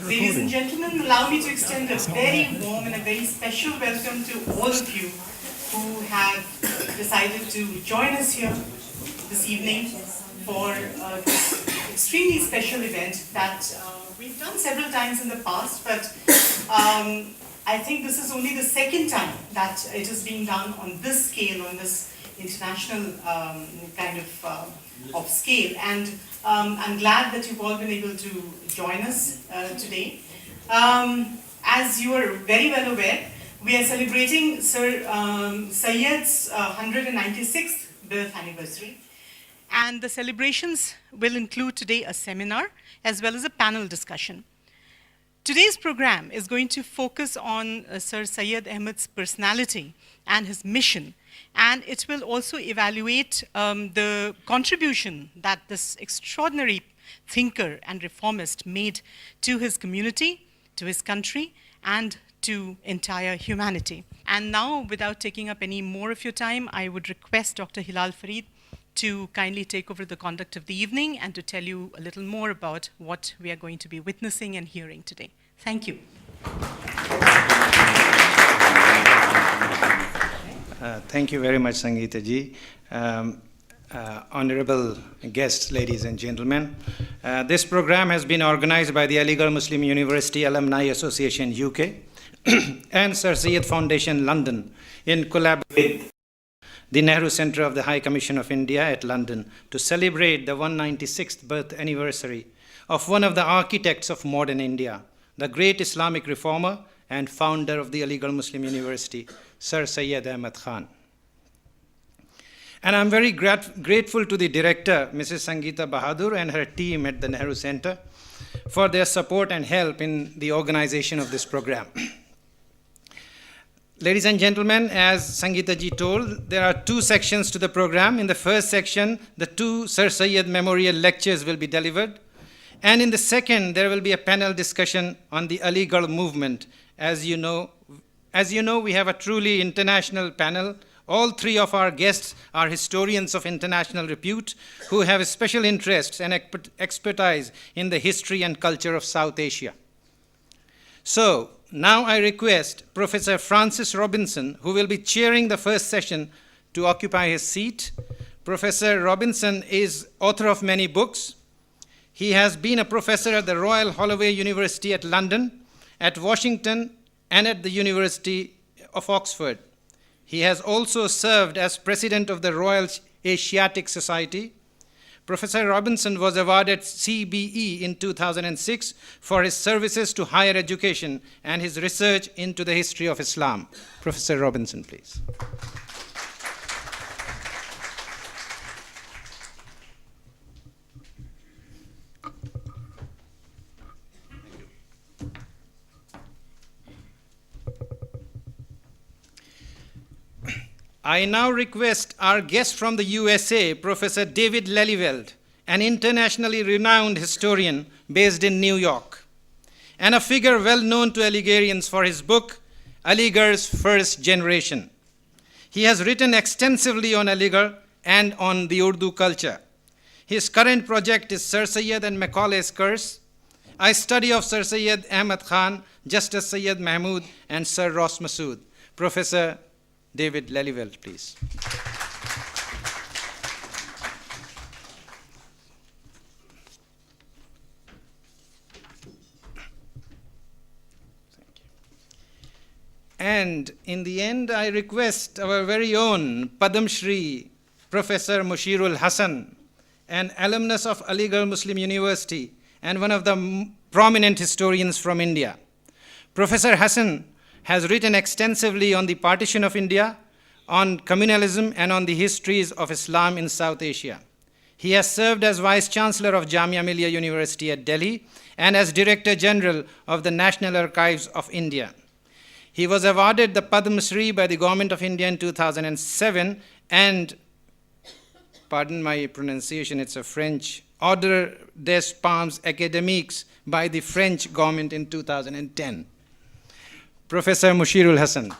Ladies and gentlemen, allow me to extend a very warm and a very special welcome to all of you who have decided to join us here this evening for this extremely special event that we've done several times in the past, but I think this is only the second time that it is being done on this scale, on this international kind of scale. And I'm glad that you've all been able to join us today. As you are very well aware, we are celebrating Sir Syed's 196th birth anniversary. And the celebrations will include today a seminar as well as a panel discussion. Today's program is going to focus on Sir Syed Ahmed's personality and his mission, and it will also evaluate the contribution that this extraordinary thinker and reformist made to his community, to his country, and to entire humanity. And now, without taking up any more of your time, I would request Dr. Hilal Farid to kindly take over the conduct of the evening and to tell you a little more about what we are going to be witnessing and hearing today. Thank you. Thank you very much, Sangeeta ji. Honorable guests, ladies and gentlemen, this program has been organized by the Aligarh Muslim University Alumni Association UK and Sir Syed Foundation London in collaboration with the Nehru Center of the High Commission of India at London to celebrate the 196th birth anniversary of one of the architects of modern India, the great Islamic reformer and founder of the Aligarh Muslim University, Sir Syed Ahmed Khan. And I'm very grateful to the director, Mrs. Sangeeta Bahadur, and her team at the Nehru Center for their support and help in the organization of this program. Ladies and gentlemen, as Sangeeta ji told, there are two sections to the program. In the first section, the two Sir Syed memorial lectures will be delivered. And in the second, there will be a panel discussion on the Aligarh movement. As you know, we have a truly international panel. All three of our guests are historians of international repute who have a special interests and expertise in the history and culture of South Asia. So, now I request Professor Francis Robinson, who will be chairing the first session, to occupy his seat. Professor Robinson is author of many books. He has been a professor at the Royal Holloway University at London, at Washington, and at the University of Oxford. He has also served as president of the Royal Asiatic Society. Professor Robinson was awarded CBE in 2006 for his services to higher education and his research into the history of Islam. Professor Robinson, please. I now request our guest from the USA, Professor David Lelyveld, an internationally renowned historian based in New York, and a figure well known to Aligarhians for his book, Aligarh's First Generation. He has written extensively on Aligarh and on the Urdu culture. His current project is Sir Syed and Macaulay's Curse, a study of Sir Syed Ahmed Khan, Justice Syed Mahmud, and Sir Ross Masood. Professor David Lelyveld, please. Thank you. And in the end, I request our very own Padam Shri, Professor Mushirul Hasan, an alumnus of Aligarh Muslim University and one of the prominent historians from India. Professor Hasan has written extensively on the partition of India, on communalism, and on the histories of Islam in South Asia. He has served as Vice-Chancellor of Jamia Millia University at Delhi and as Director General of the National Archives of India. He was awarded the Padma Shri by the Government of India in 2007 and, pardon my pronunciation, it's a French, Ordre des Palmes Académiques by the French government in 2010. Professor Mushirul Hasan.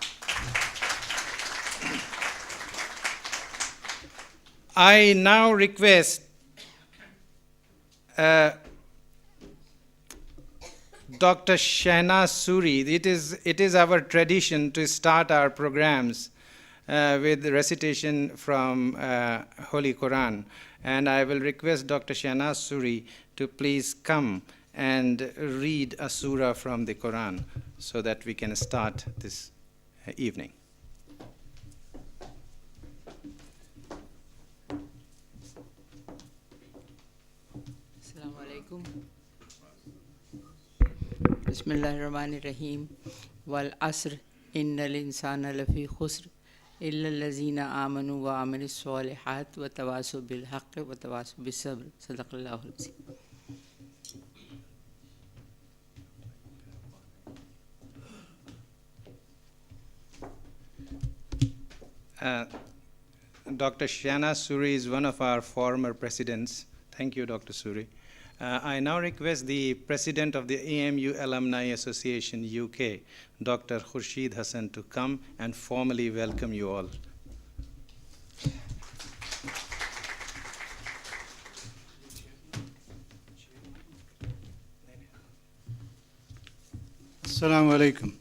I now request Dr. Shahnaz Suri. It is our tradition to start our programs with recitation from Holy Quran. And I will request Dr. Shahnaz Suri to please come and read a surah from the Quran so that we can start this evening. Assalamu alaikum. Bismillahirrahmanirrahim. Wal asr innal insana lafi khusr illa allazina amanu wa amilus solihat wa tawasaw bil haqqi wa tawasaw bis sabr. Sadaqallahu al-azim. Dr. Shahnaz Suri is one of our former presidents. Thank you, Dr. Suri. I now request the President of the AMU Alumni Association UK, Dr. Khurshid Hasan, to come and formally welcome you all. Assalamu alaikum.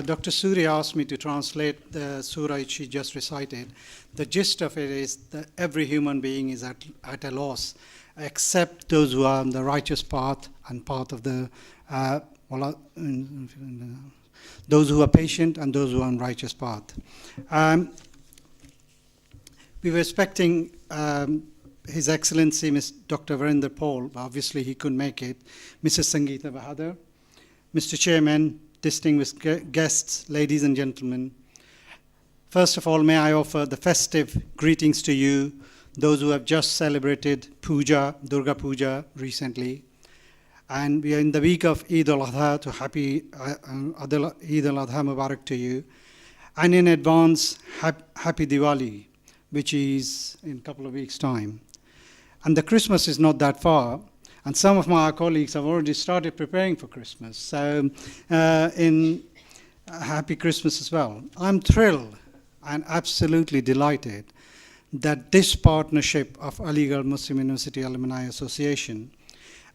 Dr. Suri asked me to translate the surah she just recited. The gist of it is that every human being is at a loss, except those who are on the righteous path and path of the those who are patient and those who are on righteous path. We were expecting His Excellency Dr. Virender Paul. Obviously, he couldn't make it. Mrs. Sangeeta Bahadur, Mr. Chairman, distinguished guests, ladies and gentlemen. First of all, may I offer the festive greetings to you, those who have just celebrated Puja, Durga Puja recently. And we are in the week of Eid al-Adha, to happy Eid al-Adha Mubarak to you. And in advance, happy Diwali, which is in a couple of weeks' time. And the Christmas is not that far. And some of my colleagues have already started preparing for Christmas. So in happy Christmas as well. I'm thrilled and absolutely delighted that this partnership of Aligarh Muslim University Alumni Association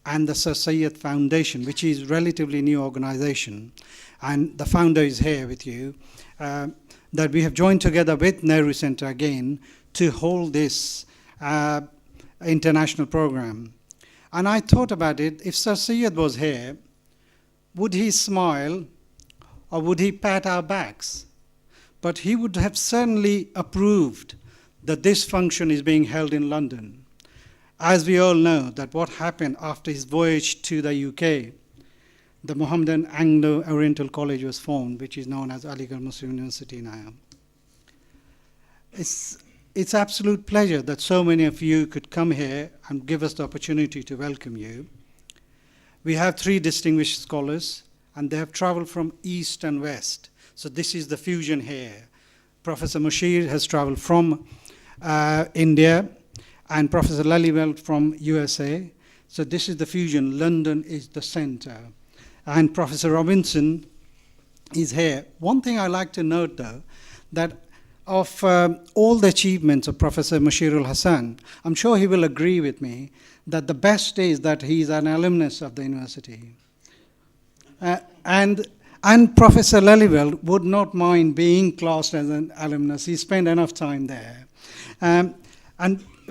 and the Sir Syed Foundation, which is a relatively new organization, and the founder is here with you, that we have joined together with Nehru Center again to hold this international program. And I thought about it, if Sir Syed was here, would he smile or would he pat our backs? But he would have certainly approved that this function is being held in London. As we all know, that what happened after his voyage to the UK, the Mohammedan Anglo-Oriental College was formed, which is known as Aligarh Muslim University now. It's absolute pleasure that so many of you could come here and give us the opportunity to welcome you. We have 3 distinguished scholars, and they have traveled from east and west. So this is the fusion here. Professor Mushirul has traveled from India, and Professor Lelyveld from USA. So this is the fusion. London is the center. And Professor Robinson is here. One thing I like to note, though, that of all the achievements of Professor Mushirul Hasan, I'm sure he will agree with me that the best is that he's an alumnus of the university. And Professor Lelyveld would not mind being classed as an alumnus. He spent enough time there. And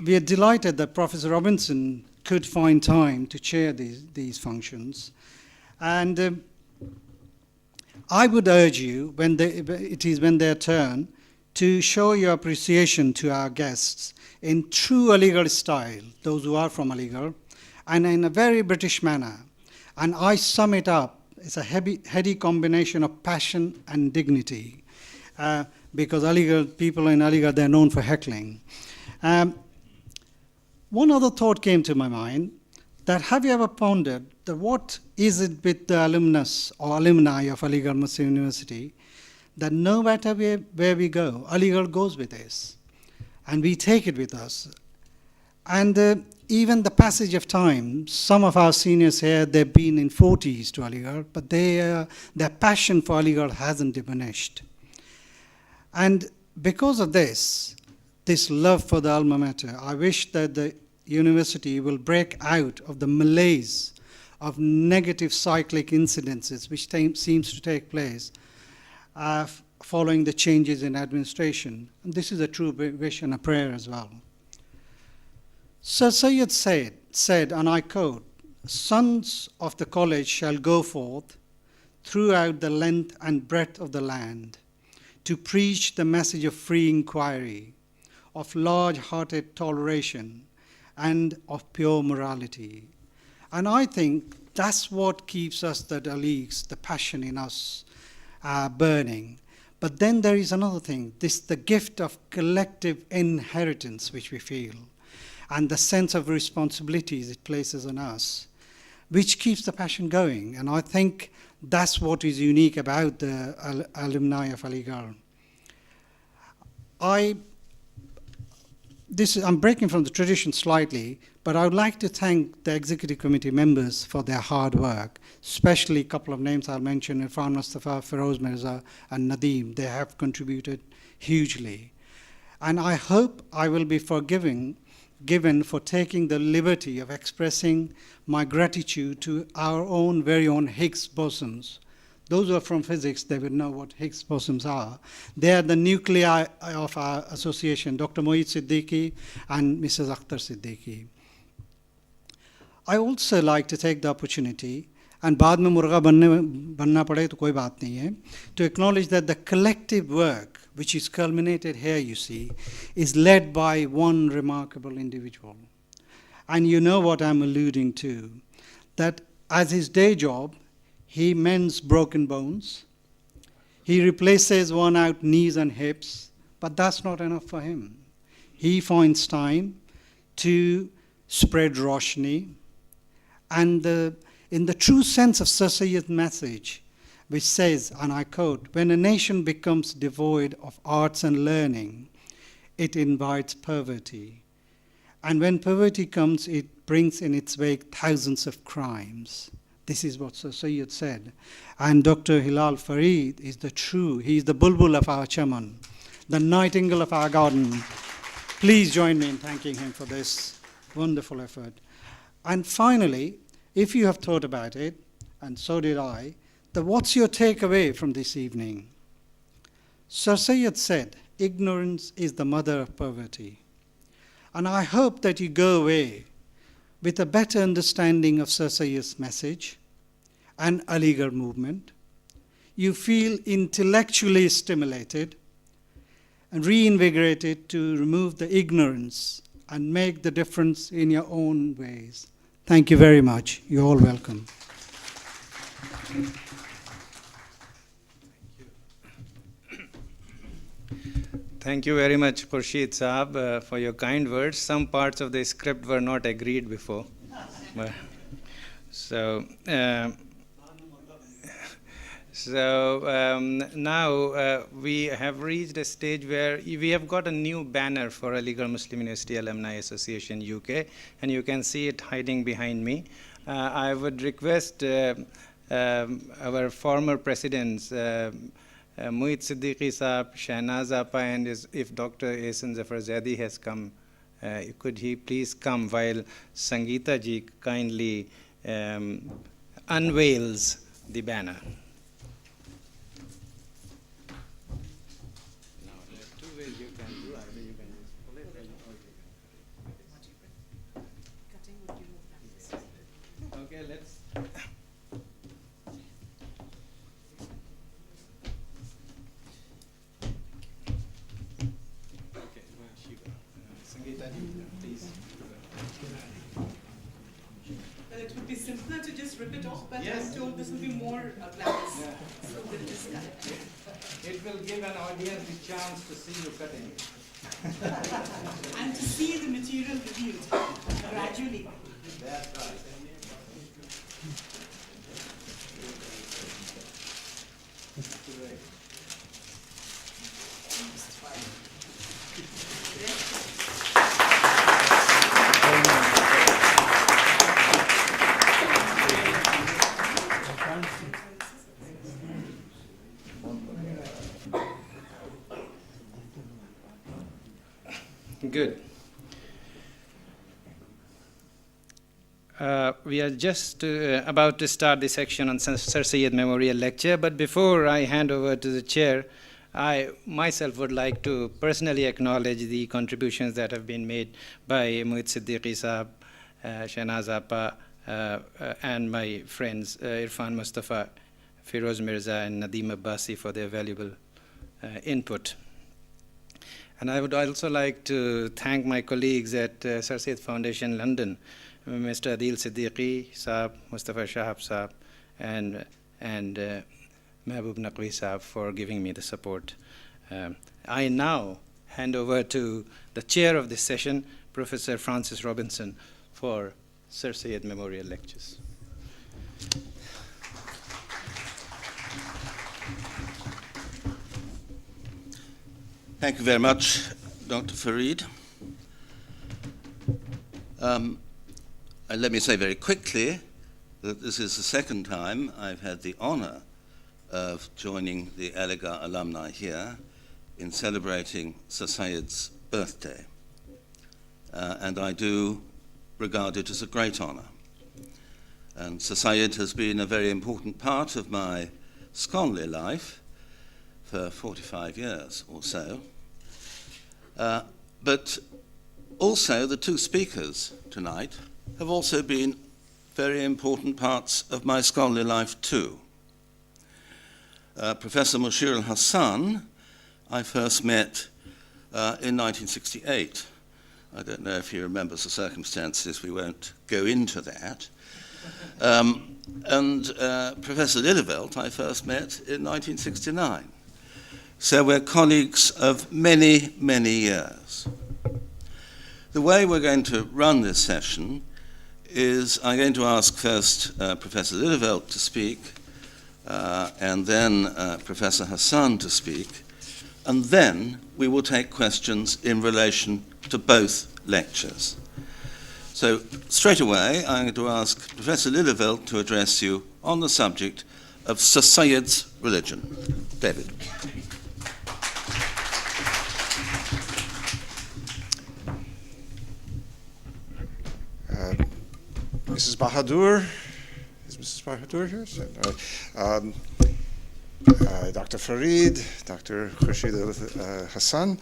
we are delighted that Professor Robinson could find time to chair these functions. And I would urge you, when it is their turn, to show your appreciation to our guests in true Aligarh style, those who are from Aligarh, and in a very British manner. And I sum it up, it's a heady combination of passion and dignity, because people in Aligarh, they're known for heckling. One other thought came to my mind, that have you ever pondered that what is it with the alumnus or alumni of Aligarh Muslim University, that no matter where we go, Aligarh goes with us, and we take it with us. And even the passage of time, some of our seniors here, they've been in 40s to Aligarh, but their passion for Aligarh hasn't diminished. And because of this love for the alma mater, I wish that the university will break out of the malaise of negative cyclic incidences which seems to take place following the changes in administration. And this is a true wish and a prayer as well. Sir Syed said, and I quote, "Sons of the college shall go forth throughout the length and breadth of the land to preach the message of free inquiry, of large-hearted toleration, and of pure morality." And I think that's what keeps us, the Daliks, the passion in us burning. But then there is another thing, the gift of collective inheritance which we feel, and the sense of responsibilities it places on us, which keeps the passion going. And I think that's what is unique about the alumni of Aligarh. I'm breaking from the tradition slightly, but I would like to thank the executive committee members for their hard work, especially a couple of names I'll mention, Irfan Mustafa, Feroz Mirza, and Nadeem. They have contributed hugely. And I hope I will be given for taking the liberty of expressing my gratitude to our own very own Higgs bosons. Those who are from physics, they will know what Higgs bosons are. They are the nuclei of our association, Dr. Mohit Siddiqui and Mrs. Akhtar Siddiqui. I also like to take the opportunity, and बाद में मुर्गा बनना पड़े तो कोई बात नहीं है, to acknowledge that the collective work which is culminated here, you see, is led by one remarkable individual. And you know what I'm alluding to, that as his day job, he mends broken bones, he replaces worn-out knees and hips, but that's not enough for him. He finds time to spread roshni, and in the true sense of Sir Syed's message, which says, and I quote, "When a nation becomes devoid of arts and learning, it invites poverty. And when poverty comes, it brings in its wake thousands of crimes." This is what Sir Syed said. And Dr. Hilal Farid is he's the bulbul of our chaman, the nightingale of our garden. Please join me in thanking him for this wonderful effort. And finally, if you have thought about it, and so did I, what's your takeaway from this evening? Sir Syed said, "Ignorance is the mother of poverty." And I hope that you go away with a better understanding of Sir Syed's message and Aligarh movement. You feel intellectually stimulated and reinvigorated to remove the ignorance and make the difference in your own ways. Thank you very much. You're all welcome. Thank you very much, Khurshid Saab, for your kind words. Some parts of the script were not agreed before. Now we have reached a stage where we have got a new banner for Aligarh Muslim University Alumni Association UK, and you can see it hiding behind me. I would request our former presidents, Muhit Siddiqui Saab, Shahnaz Appa, and if Dr. Ehsan Zafar Zaidi has come, could he please come while Sangeeta ji kindly unveils the banner. Now, there are two ways you can do. Either you can just pull it, or you can. Okay, let's. Well, it would be simpler to just rip it off, but Yes. I'm told this will be more plans. Yeah. So we'll just cut it. It will give an audience the chance to see you cutting it. And to see the material revealed gradually. That's right. Good. We are just about to start the section on Sir Syed Memorial Lecture, but before I hand over to the chair, I myself would like to personally acknowledge the contributions that have been made by Muhit Siddiqui Sahab, Shahnaz Appa, and my friends Irfan Mustafa, Firoz Mirza, and Nadeem Abbasi for their valuable input. And I would also like to thank my colleagues at Sir Syed Foundation London, Mr. Adil Siddiqui Saab, Mustafa Shahab Saab, and Mehboob Naqvi Saab for giving me the support. I now hand over to the chair of this session, Professor Francis Robinson, for Sir Syed Memorial Lectures. Thank you very much, Dr. Fareed. And let me say very quickly that this is the second time I've had the honor of joining the Aligarh alumni here in celebrating Sir Syed's birthday. And I do regard it as a great honor. And Sir Syed has been a very important part of my scholarly life for 45 years or so. But also the two speakers tonight have also been very important parts of my scholarly life too. Professor Mushirul Hasan, I first met in 1968. I don't know if he remembers the circumstances, we won't go into that. And Professor Lelyveld I first met in 1969. So we're colleagues of many, many years. The way we're going to run this session is I'm going to ask first Professor Lelyveld to speak, and then Professor Hasan to speak, and then we will take questions in relation to both lectures. So straight away, I'm going to ask Professor Lelyveld to address you on the subject of Sir Syed's religion. David. Mrs. Bahadur, is Mrs. Bahadur here? Dr. Fareed, Dr. Mushirul Hasan,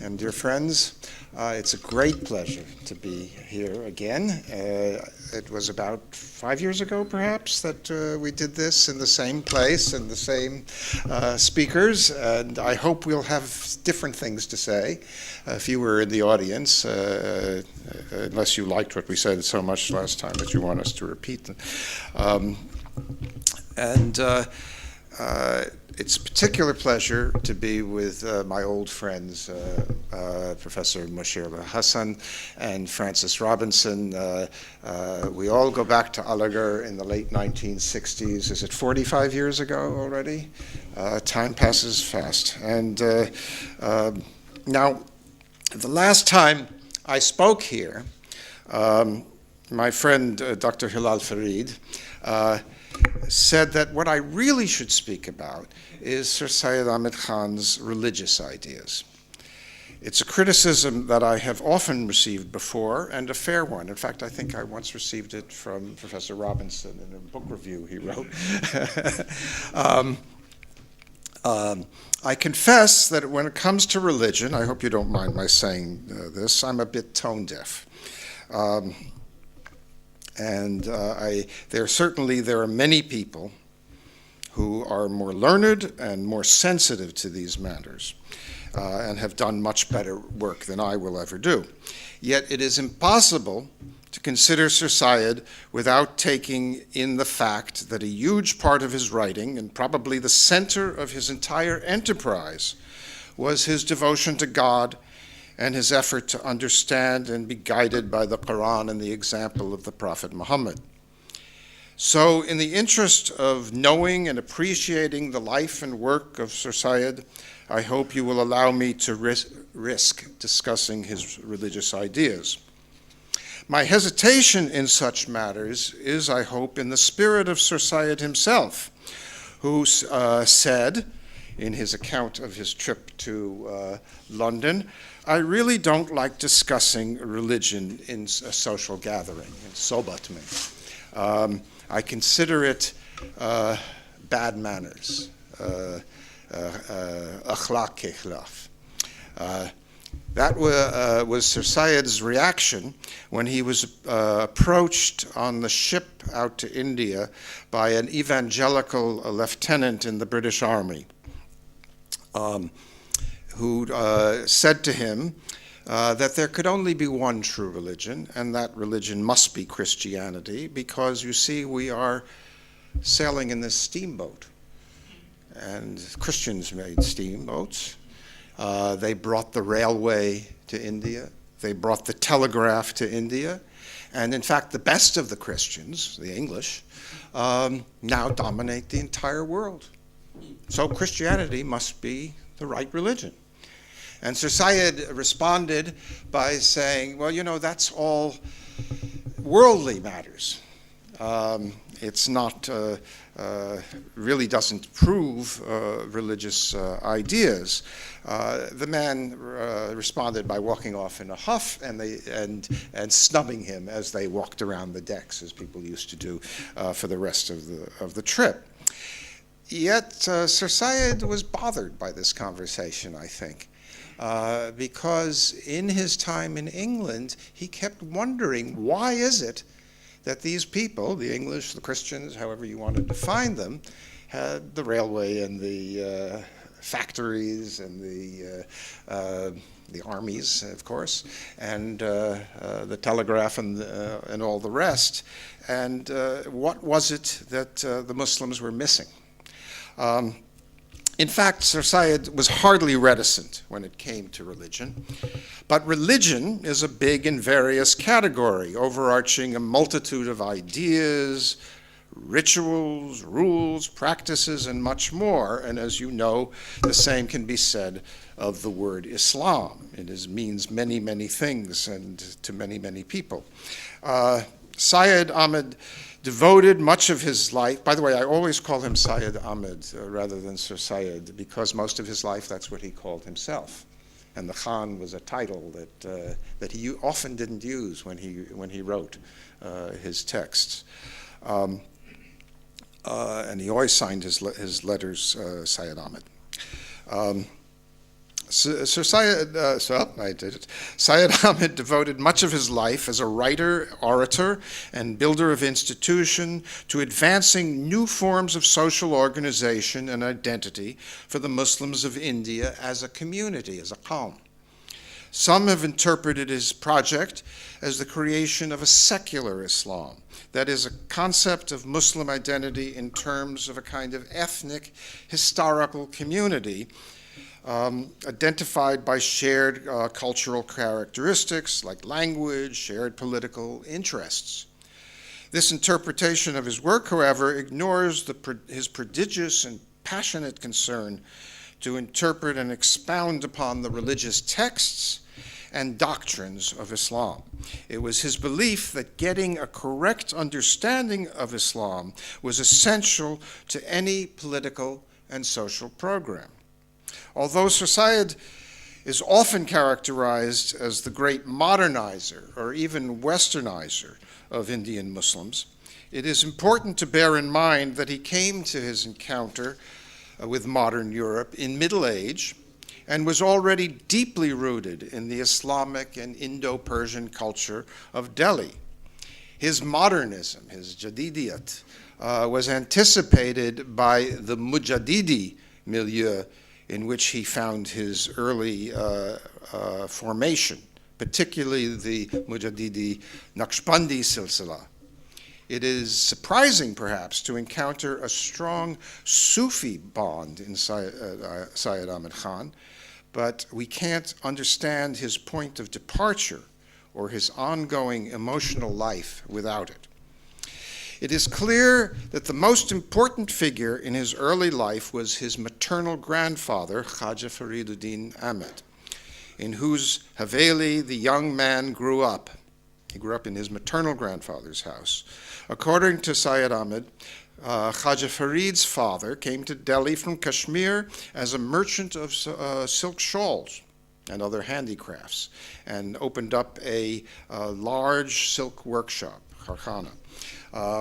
and dear friends, it's a great pleasure to be here again. It was about 5 years ago, perhaps, that we did this in the same place and the same speakers, and I hope we'll have different things to say if you were in the audience, unless you liked what we said so much last time that you want us to repeat them. It's a particular pleasure to be with my old friends, Professor Mushirul Hasan and Francis Robinson. We all go back to Aligarh in the late 1960s. Is it 45 years ago already? Time passes fast. And now, the last time I spoke here, my friend Dr. Hilal Fareed said that what I really should speak about is Sir Syed Ahmed Khan's religious ideas. It's a criticism that I have often received before, and a fair one. In fact, I think I once received it from Professor Robinson in a book review he wrote. I confess that when it comes to religion, I hope you don't mind my saying this, I'm a bit tone deaf. There are many people who are more learned and more sensitive to these matters and have done much better work than I will ever do. Yet it is impossible to consider Sir Syed without taking in the fact that a huge part of his writing, and probably the center of his entire enterprise, was his devotion to God and his effort to understand and be guided by the Quran and the example of the Prophet Muhammad. So in the interest of knowing and appreciating the life and work of Sir Syed, I hope you will allow me to risk discussing his religious ideas. My hesitation in such matters is, I hope, in the spirit of Sir Syed himself, who said in his account of his trip to London, I really don't like discussing religion in a social gathering, in sobat mein. I consider it bad manners, Akhlaq and Ilm. That was Sir Syed's reaction when he was approached on the ship out to India by an evangelical lieutenant in the British Army, who said to him that there could only be one true religion, and that religion must be Christianity, because you see, we are sailing in this steamboat. And Christians made steamboats. They brought the railway to India. They brought the telegraph to India. And in fact, the best of the Christians, the English, now dominate the entire world. So Christianity must be the right religion. And Sir Syed responded by saying, well, you know, that's all worldly matters. It's not, really doesn't prove religious ideas. The man responded by walking off in a huff and snubbing him as they walked around the decks, as people used to do for the rest of the trip. Yet Sir Syed was bothered by this conversation, I think, because in his time in England, he kept wondering, why is it that these people, the English, the Christians, however you want to define them, had the railway and the factories and the armies, of course, and the telegraph and all the rest. And what was it that the Muslims were missing? In fact, Sir Syed was hardly reticent when it came to religion. But religion is a big and various category, overarching a multitude of ideas, rituals, rules, practices, and much more. And as you know, the same can be said of the word Islam. It means many, many things and to many, many people. Syed Ahmed devoted much of his life, by the way, I always call him Syed Ahmed rather than Sir Syed, because most of his life that's what he called himself. And the Khan was a title that he often didn't use when he wrote his texts. And he always signed his letters Syed Ahmed. Syed Ahmed devoted much of his life as a writer, orator, and builder of institution to advancing new forms of social organization and identity for the Muslims of India as a community, as a qawm. Some have interpreted his project as the creation of a secular Islam, that is, a concept of Muslim identity in terms of a kind of ethnic, historical community identified by shared cultural characteristics like language, shared political interests. This interpretation of his work, however, ignores his prodigious and passionate concern to interpret and expound upon the religious texts and doctrines of Islam. It was his belief that getting a correct understanding of Islam was essential to any political and social program. Although Sir Syed is often characterized as the great modernizer or even westernizer of Indian Muslims, it is important to bear in mind that he came to his encounter with modern Europe in middle age and was already deeply rooted in the Islamic and Indo-Persian culture of Delhi. His modernism, his jadidiyat, was anticipated by the Mujaddidi milieu in which he found his early formation, particularly the Mujaddidi Naqshbandi silsila. It is surprising, perhaps, to encounter a strong Sufi bond in Syed Ahmed Khan, but we can't understand his point of departure or his ongoing emotional life without it. It is clear that the most important figure in his early life was his maternal grandfather, Khaja Fariduddin Ahmed, in whose Haveli the young man grew up. He grew up in his maternal grandfather's house. According to Syed Ahmed, Khaja Farid's father came to Delhi from Kashmir as a merchant of silk shawls and other handicrafts, and opened up a large silk workshop, Kharkhana.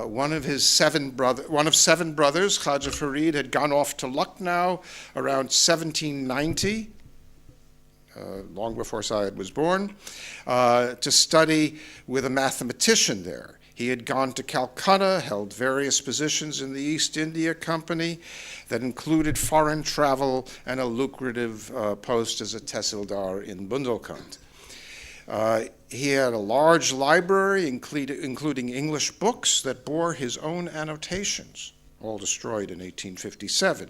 One of seven brothers, Khaja Farid, had gone off to Lucknow around 1790, long before Syed was born, to study with a mathematician there. He had gone to Calcutta, held various positions in the East India Company that included foreign travel and a lucrative post as a tehsildar in Bundelkhand. He had a large library, including English books that bore his own annotations, all destroyed in 1857.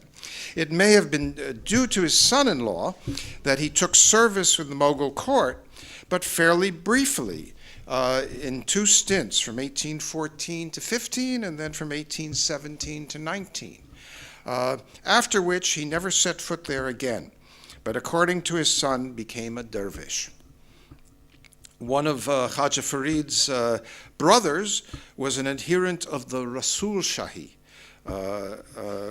It may have been due to his son-in-law that he took service with the Mughal court, but fairly briefly, in two stints from 1814 to 15 and then from 1817 to 19, after which he never set foot there again, but according to his son became a dervish. One of Khaja Farid's brothers was an adherent of the Rasul Shahi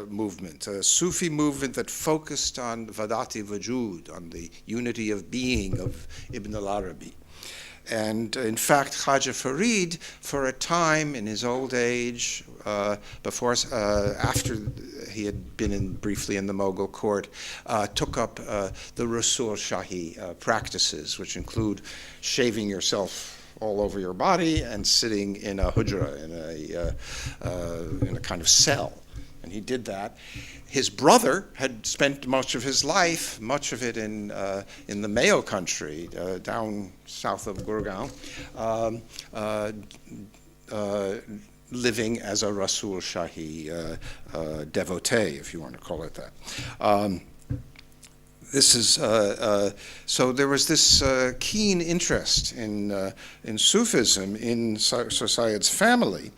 movement, a Sufi movement that focused on Vadati Wajud, on the unity of being of Ibn al-Arabi. And in fact, Khaja Farid, for a time in his old age, after he had been briefly in the Mughal court, took up the Rasul Shahi practices, which include shaving yourself all over your body and sitting in a hujra, in a kind of cell. And he did that. His brother had spent much of his life, much of it in the Mayo country, down south of Gurgaon, living as a Rasul Shahi devotee, if you want to call it that. This is so. There was this keen interest in Sufism in Sir Syed's family,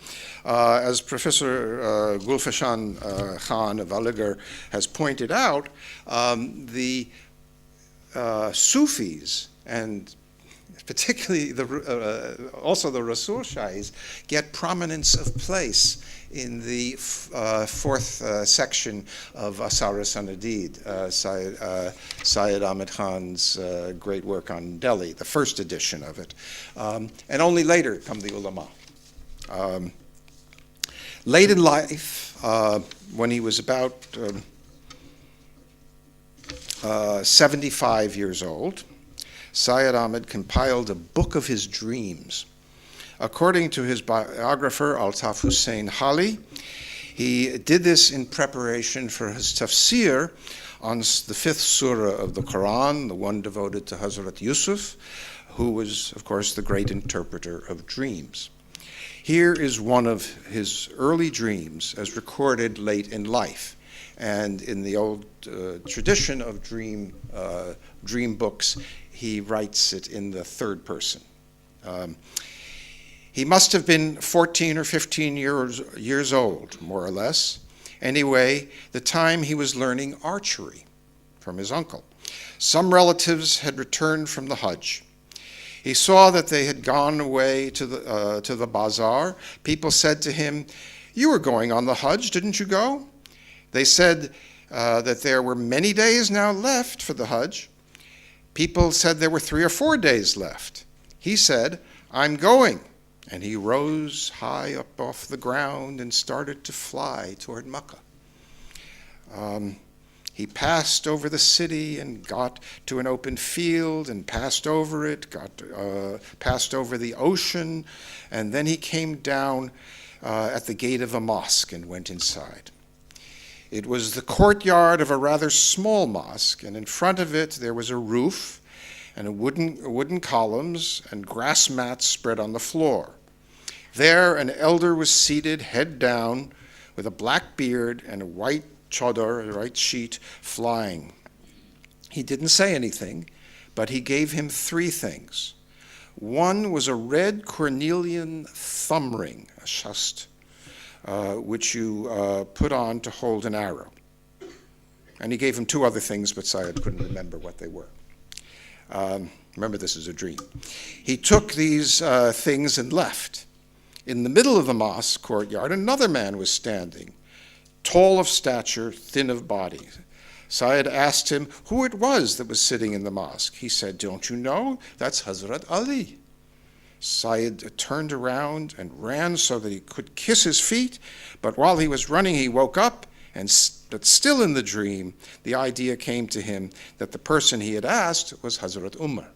as Professor Gulfashan Khan of Aligarh has pointed out. The Sufis, and particularly also the Rasul Shahis, get prominence of place in the fourth section of Asar-e-Sanadid, Syed Ahmed Khan's great work on Delhi, the first edition of it. And only later come the ulama. Late in life, when he was about 75 years old, Syed Ahmed compiled a book of his dreams. According to his biographer, Altaf Hussein Hali, he did this in preparation for his tafsir on the fifth surah of the Quran, the one devoted to Hazrat Yusuf, who was, of course, the great interpreter of dreams. Here is one of his early dreams as recorded late in life. And in the old tradition of dream books, he writes it in the third person. He must have been 14 or 15 years old, more or less. Anyway, the time he was learning archery from his uncle. Some relatives had returned from the Hajj. He saw that they had gone away to the bazaar. People said to him, "You were going on the Hajj, didn't you go?" They said that there were many days now left for the Hajj. People said there were 3 or 4 days left. He said, "I'm going." And he rose high up off the ground and started to fly toward Mecca. He passed over the city and got to an open field and passed over it, passed over the ocean, and then he came down at the gate of a mosque and went inside. It was the courtyard of a rather small mosque, and in front of it there was a roof and wooden columns and grass mats spread on the floor. There an elder was seated, head down, with a black beard and a white chadar, a white sheet, flying. He didn't say anything, but he gave him 3 things. One was a red cornelian thumb ring, a shast, which you put on to hold an arrow. And he gave him 2 other things, but Syed couldn't remember what they were. Remember, this is a dream. He took these things and left. In the middle of the mosque courtyard, another man was standing, tall of stature, thin of body. Syed asked him who it was that was sitting in the mosque. He said, "Don't you know? That's Hazrat Ali." Syed turned around and ran so that he could kiss his feet, but while he was running, he woke up, but still in the dream, the idea came to him that the person he had asked was Hazrat Umar.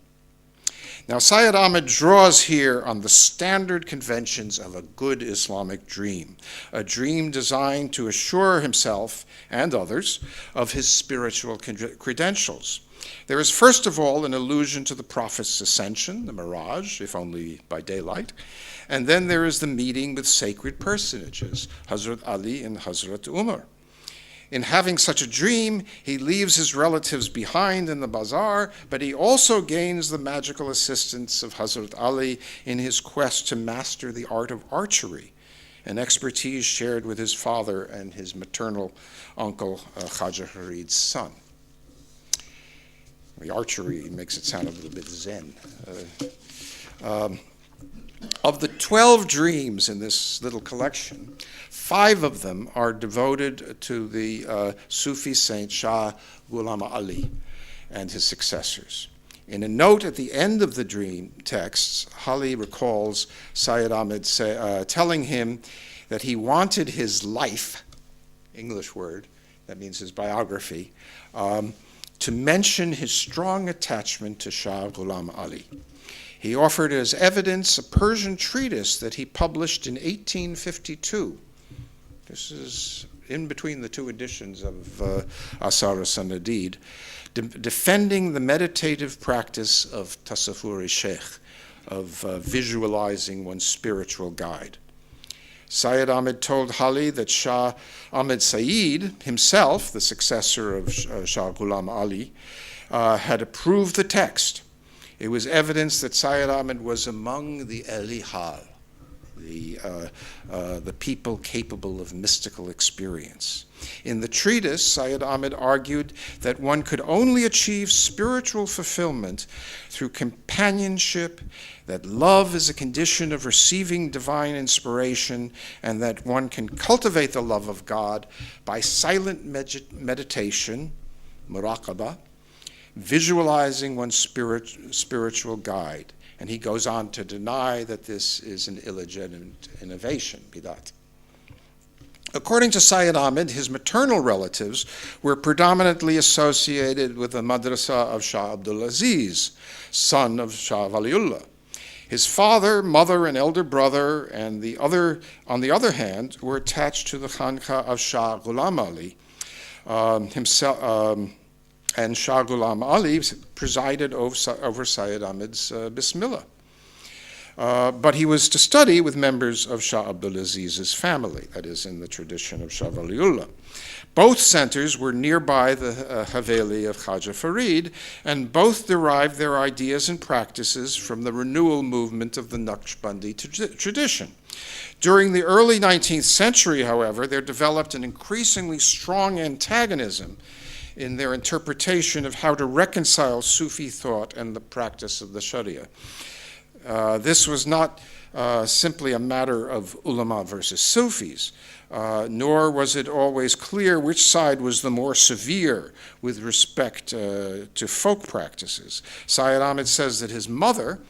Now, Syed Ahmed draws here on the standard conventions of a good Islamic dream, a dream designed to assure himself and others of his spiritual credentials. There is, first of all, an allusion to the Prophet's ascension, the Miraj, if only by daylight, and then there is the meeting with sacred personages, Hazrat Ali and Hazrat Umar. In having such a dream, he leaves his relatives behind in the bazaar, but he also gains the magical assistance of Hazrat Ali in his quest to master the art of archery, an expertise shared with his father and his maternal uncle, Khaja Farid's son. The archery makes it sound a little bit zen. Of the 12 dreams in this little collection, 5 of them are devoted to the Sufi saint Shah Ghulam Ali and his successors. In a note at the end of the dream texts, Ali recalls Syed Ahmed telling him that he wanted his life, English word, that means his biography, to mention his strong attachment to Shah Ghulam Ali. He offered as evidence a Persian treatise that he published in 1852. This is in between the 2 editions of Asar Sanadid, defending the meditative practice of Tasawwur-e-Sheikh, of visualizing one's spiritual guide. Syed Ahmed told Ali that Shah Ahmed Saeed himself, the successor of Shah Ghulam Ali, had approved the text. It was evidence that Syed Ahmed was among the Elihal, the people capable of mystical experience. In the treatise, Syed Ahmed argued that one could only achieve spiritual fulfillment through companionship, that love is a condition of receiving divine inspiration, and that one can cultivate the love of God by silent meditation, muraqabah, visualizing one's spiritual guide. And he goes on to deny that this is an illegitimate innovation, bidat. According to Syed Ahmed, his maternal relatives were predominantly associated with the madrasa of Shah Abdul Aziz, son of Shah Waliullah. His father, mother, and elder brother, and on the other hand, were attached to the Khanqa of Shah Ghulam Ali himself. And Shah Ghulam Ali presided over Syed Ahmed's Bismillah. But he was to study with members of Shah Abdul Aziz's family, that is, in the tradition of Shah Waliullah. Both centers were nearby the Haveli of Khaja Farid, and both derived their ideas and practices from the renewal movement of the Naqshbandi tradition. During the early 19th century, however, there developed an increasingly strong antagonism in their interpretation of how to reconcile Sufi thought and the practice of the Sharia. This was not simply a matter of ulama versus Sufis, nor was it always clear which side was the more severe with respect to folk practices. Syed Ahmed says that his mother,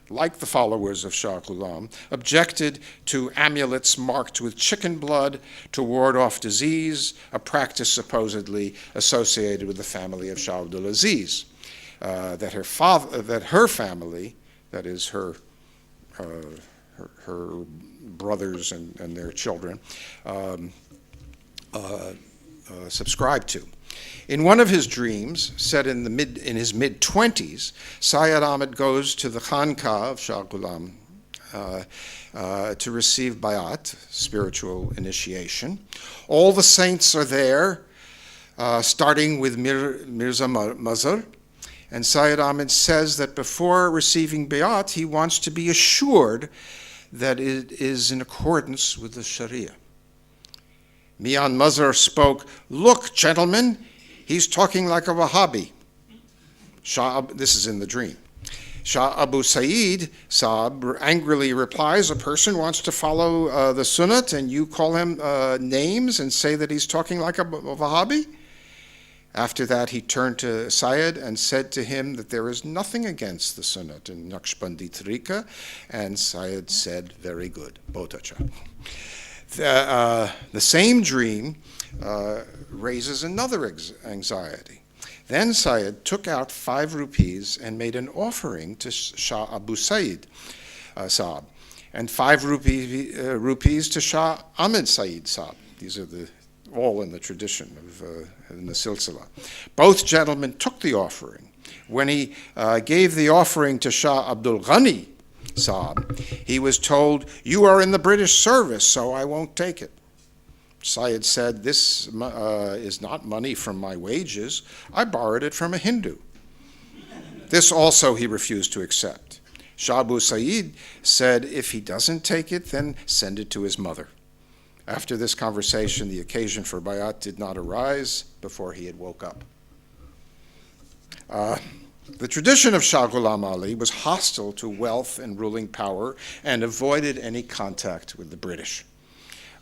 like the followers of Shah Ghulam, objected to amulets marked with chicken blood to ward off disease, a practice supposedly associated with the family of Shah Abdul Aziz. That her family, that is her brothers and their children, subscribed to. In one of his dreams, set in his mid-20s, Syed Ahmed goes to the Khanqa of Shah Ghulam to receive bayat, spiritual initiation. All the saints are there, starting with Mirza Mazhar, and Syed Ahmed says that before receiving bayat, he wants to be assured that it is in accordance with the Sharia. Mian Mazhar spoke, "Look, gentlemen, he's talking like a Wahhabi." This is in the dream. Shah Abu Said Saab angrily replies, a person wants to follow the Sunnat and you call him names and say that he's talking like a Wahhabi? After that, he turned to Syed and said to him that there is nothing against the Sunnat in Naqshbandi Tariqa, and Syed said, very good, Botacha. The same dream raises another anxiety. Then Syed took out 5 rupees and made an offering to Shah Abu Said Saab, and 5 rupees to Shah Ahmed Said Saab. These are all in the tradition of in the silsila. Both gentlemen took the offering. When he gave the offering to Shah Abdul Ghani Saab, he was told, "You are in the British service, so I won't take it." Syed said, "This is not money from my wages. I borrowed it from a Hindu." This also he refused to accept. Shah Abu Said said, if he doesn't take it, then send it to his mother. After this conversation, the occasion for bayat did not arise before he had woke up. The tradition of Shah Ghulam Ali was hostile to wealth and ruling power and avoided any contact with the British.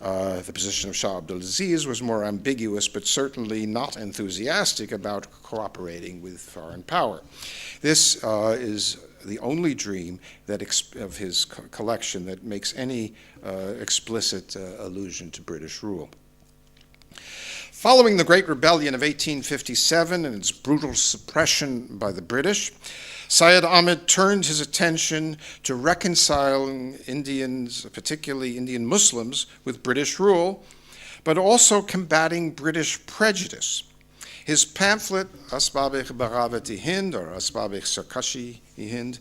The position of Shah Abdul Aziz was more ambiguous, but certainly not enthusiastic about cooperating with foreign power. This is the only dream of his collection that makes any explicit allusion to British rule. Following the Great Rebellion of 1857 and its brutal suppression by the British, Syed Ahmed turned his attention to reconciling Indians, particularly Indian Muslims, with British rule, but also combating British prejudice. His pamphlet, Asbab-e Baghavat-i Hind, or Asbab-e Sarkashi-i Hind,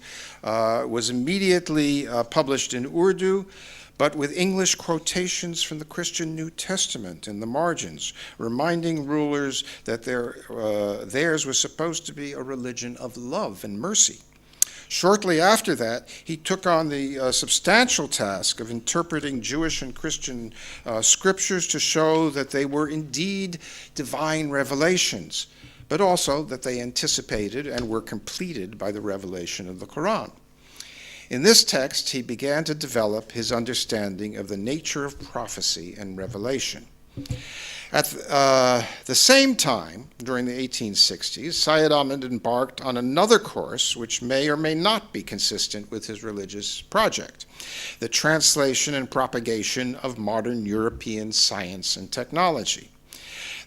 was immediately published in Urdu, but with English quotations from the Christian New Testament in the margins, reminding rulers that theirs was supposed to be a religion of love and mercy. Shortly after that, he took on the substantial task of interpreting Jewish and Christian scriptures to show that they were indeed divine revelations, but also that they anticipated and were completed by the revelation of the Quran. In this text, he began to develop his understanding of the nature of prophecy and revelation. At the same time, during the 1860s, Syed Ahmed embarked on another course which may or may not be consistent with his religious project, the translation and propagation of modern European science and technology.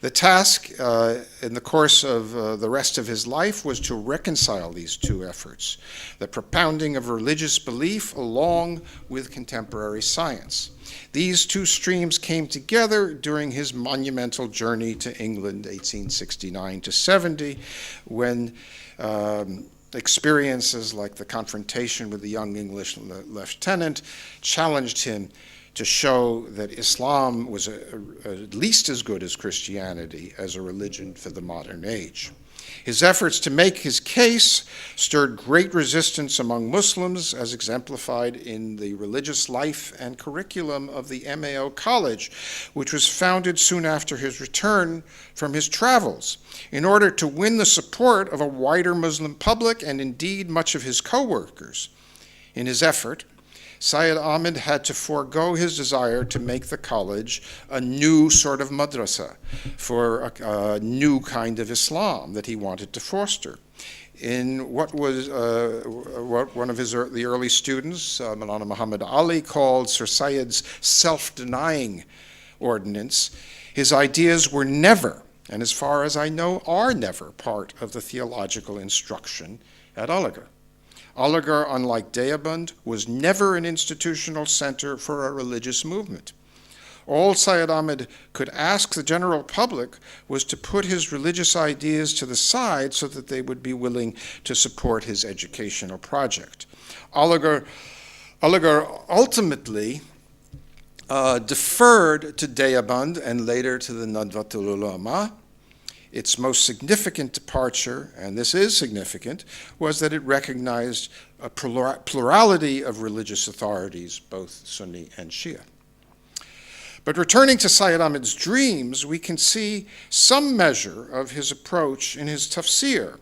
The task in the course of the rest of his life was to reconcile these two efforts, the propounding of religious belief along with contemporary science. These two streams came together during his monumental journey to England, 1869 to 70, when experiences like the confrontation with the young English lieutenant challenged him to show that Islam was at least as good as Christianity as a religion for the modern age. His efforts to make his case stirred great resistance among Muslims, as exemplified in the religious life and curriculum of the MAO College, which was founded soon after his return from his travels, in order to win the support of a wider Muslim public and indeed much of his co-workers. In his effort, Syed Ahmed had to forego his desire to make the college a new sort of madrasa for a new kind of Islam that he wanted to foster. In what was what one of the early students, Maulana Muhammad Ali, called Sir Syed's self-denying ordinance, his ideas were never, and as far as I know, are never part of the theological instruction at Aligarh. Aligarh, unlike Deoband, was never an institutional center for a religious movement. All Syed Ahmed could ask the general public was to put his religious ideas to the side so that they would be willing to support his educational project. Aligarh ultimately deferred to Deoband and later to the Nadwatul Ulama. Its most significant departure, and this is significant, was that it recognized a plurality of religious authorities, both Sunni and Shia. But returning to Syed Ahmed's dreams, we can see some measure of his approach in his tafsir,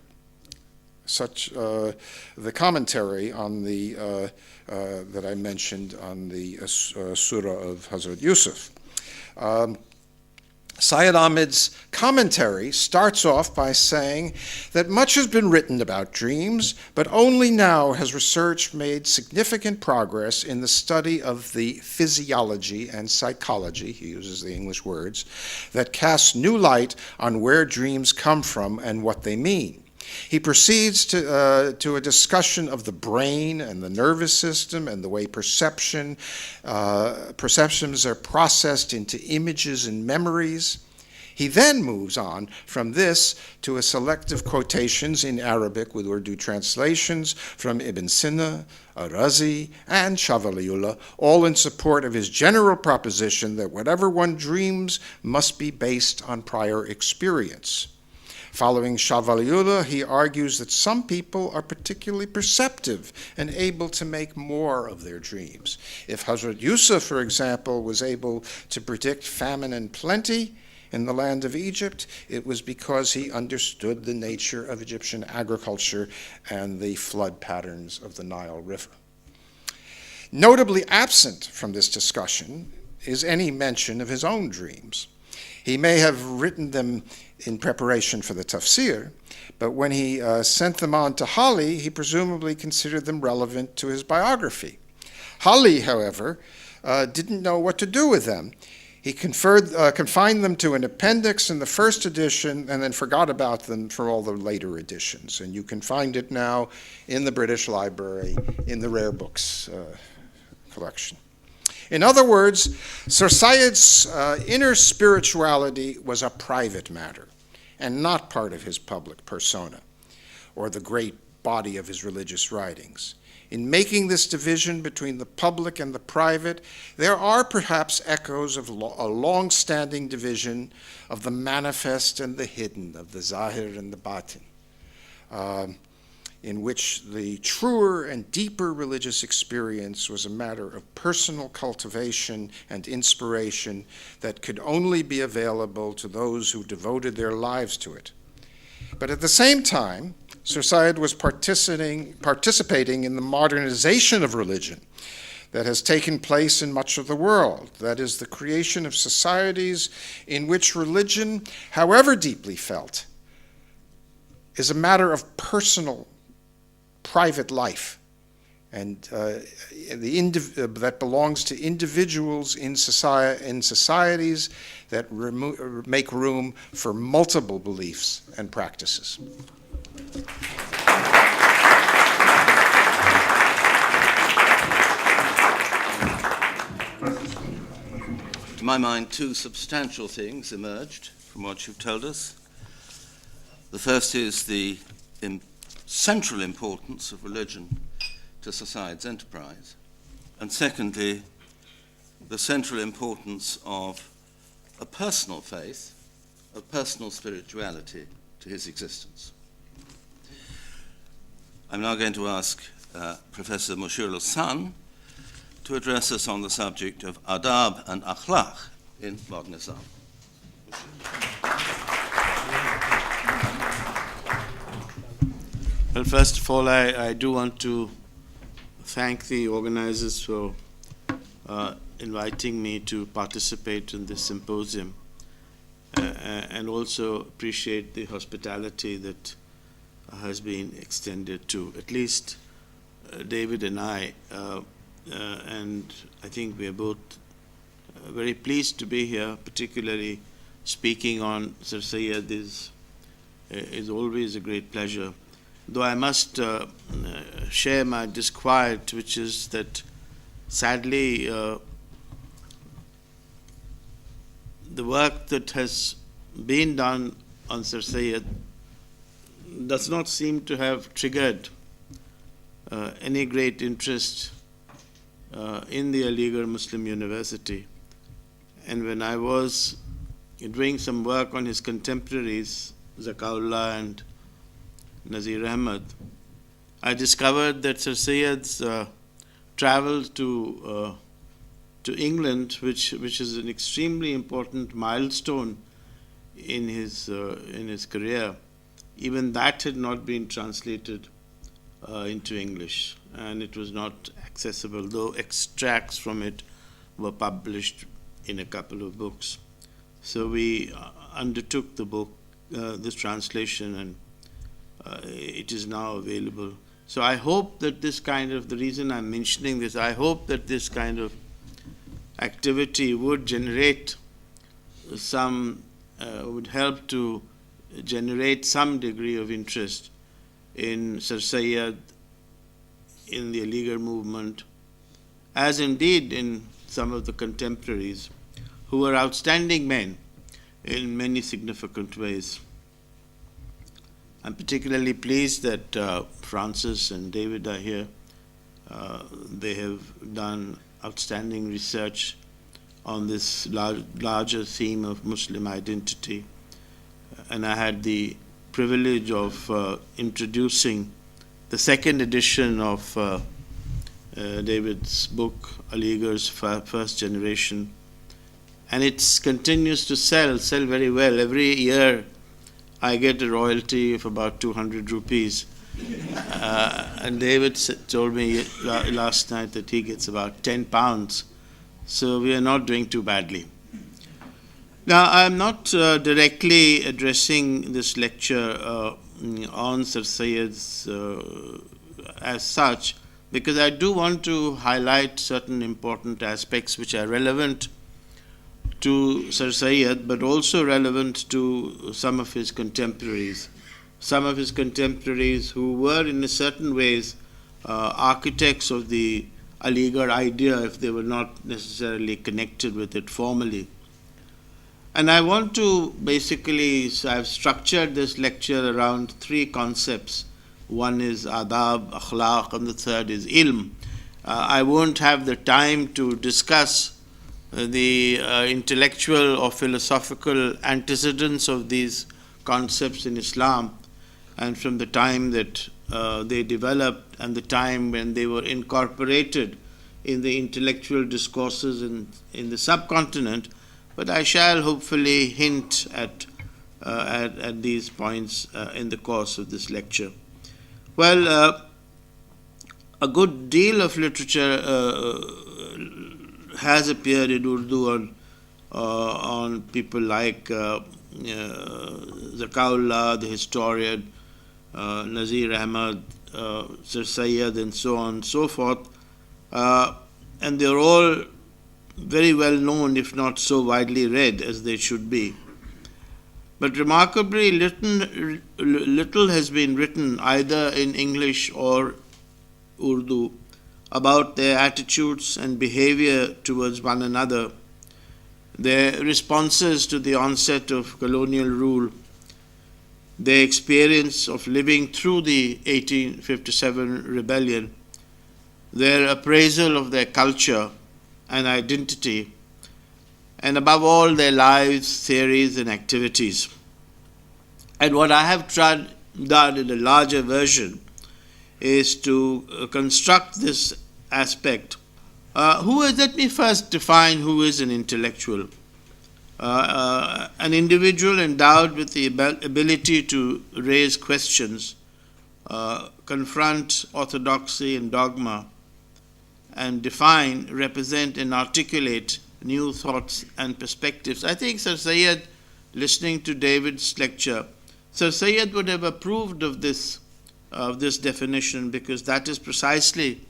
such the commentary on the that I mentioned on the surah of Hazrat Yusuf. Syed Ahmed's commentary starts off by saying that much has been written about dreams, but only now has research made significant progress in the study of the physiology and psychology, he uses the English words, that cast new light on where dreams come from and what they mean. He proceeds to a discussion of the brain and the nervous system and the way perceptions are processed into images and memories. He then moves on from this to a selective quotations in Arabic with Urdu translations from Ibn Sina, Ar-Razi, and Shah Waliullah, all in support of his general proposition that whatever one dreams must be based on prior experience. Following Shah Waliullah, he argues that some people are particularly perceptive and able to make more of their dreams. If Hazrat Yusuf, for example, was able to predict famine and plenty in the land of Egypt, it was because he understood the nature of Egyptian agriculture and the flood patterns of the Nile River. Notably absent from this discussion is any mention of his own dreams. He may have written them in preparation for the tafsir, but when he sent them on to Hali, he presumably considered them relevant to his biography. Hali, however, didn't know what to do with them. He confined them to an appendix in the first edition and then forgot about them for all the later editions. And you can find it now in the British Library in the rare books collection. In other words, Sir Syed's inner spirituality was a private matter and not part of his public persona or the great body of his religious writings. In making this division between the public and the private, there are perhaps echoes of a long-standing division of the manifest and the hidden, of the zahir and the batin, in which the truer and deeper religious experience was a matter of personal cultivation and inspiration that could only be available to those who devoted their lives to it. But at the same time, Sir Syed was participating in the modernization of religion that has taken place in much of the world. That is, the creation of societies in which religion, however deeply felt, is a matter of personal, private life, and that belongs to individuals in societies that make room for multiple beliefs and practices. To my mind, two substantial things emerged from what you've told us. The first is the central importance of religion to society's enterprise, and secondly, the central importance of a personal faith, of personal spirituality to his existence. I'm now going to ask Professor Mushirul Hasan to address us on the subject of Adaab and Akhlaq in modern Islam. Well, first of all, I do want to thank the organizers for inviting me to participate in this symposium, and also appreciate the hospitality that has been extended to at least David and I, and I think we are both very pleased to be here. Particularly speaking on Sir Syed is always a great pleasure. Though I must share my disquiet, which is that sadly the work that has been done on Sir Syed does not seem to have triggered any great interest in the Aligarh Muslim University. And when I was doing some work on his contemporaries, Zakaullah and Nazir Ahmad, I discovered that Sir Syed's travel to England, which is an extremely important milestone in his career, even that had not been translated into English, and it was not accessible, though extracts from it were published in a couple of books. So we undertook the book, this translation, and it is now available. So I hope that this kind of, the reason I'm mentioning this, I hope that this kind of activity would generate some, would help to generate some degree of interest in Sir Syed, in the Aligarh movement, as indeed in some of the contemporaries who were outstanding men in many significant ways. I'm particularly pleased that Francis and David are here. They have done outstanding research on this larger theme of Muslim identity. And I had the privilege of introducing the second edition of David's book, Aligarh's First Generation. And it continues to sell very well. Every year I get a royalty of about 200 rupees. And David told me last night that he gets about 10 pounds. So we are not doing too badly. Now, I'm not directly addressing this lecture on Sir Syed's as such, because I do want to highlight certain important aspects which are relevant to Sir Syed, but also relevant to some of his contemporaries. Some of his contemporaries who were in a certain ways architects of the Aligarh idea, if they were not necessarily connected with it formally. And I want to basically, so I've structured this lecture around three concepts. One is Adaab, Akhlaq, and the third is Ilm. I won't have the time to discuss the intellectual or philosophical antecedents of these concepts in Islam, and from the time that they developed and the time when they were incorporated in the intellectual discourses in the subcontinent, but I shall hopefully hint at these points in the course of this lecture. Well, a good deal of literature has appeared in Urdu on people like Zakaullah, the historian, Nazir Ahmad, Sir Syed, and so on and so forth. And they're all very well known, if not so widely read as they should be. But remarkably little has been written either in English or Urdu about their attitudes and behavior towards one another, their responses to the onset of colonial rule, their experience of living through the 1857 rebellion, their appraisal of their culture and identity, and above all their lives, theories, and activities. And what I have done in a larger version is to construct this aspect. Let me first define who is an intellectual. An individual endowed with the ability to raise questions, confront orthodoxy and dogma, and define, represent, and articulate new thoughts and perspectives. I think Sir Syed, listening to David's lecture, Sir Syed would have approved of this definition, because that is precisely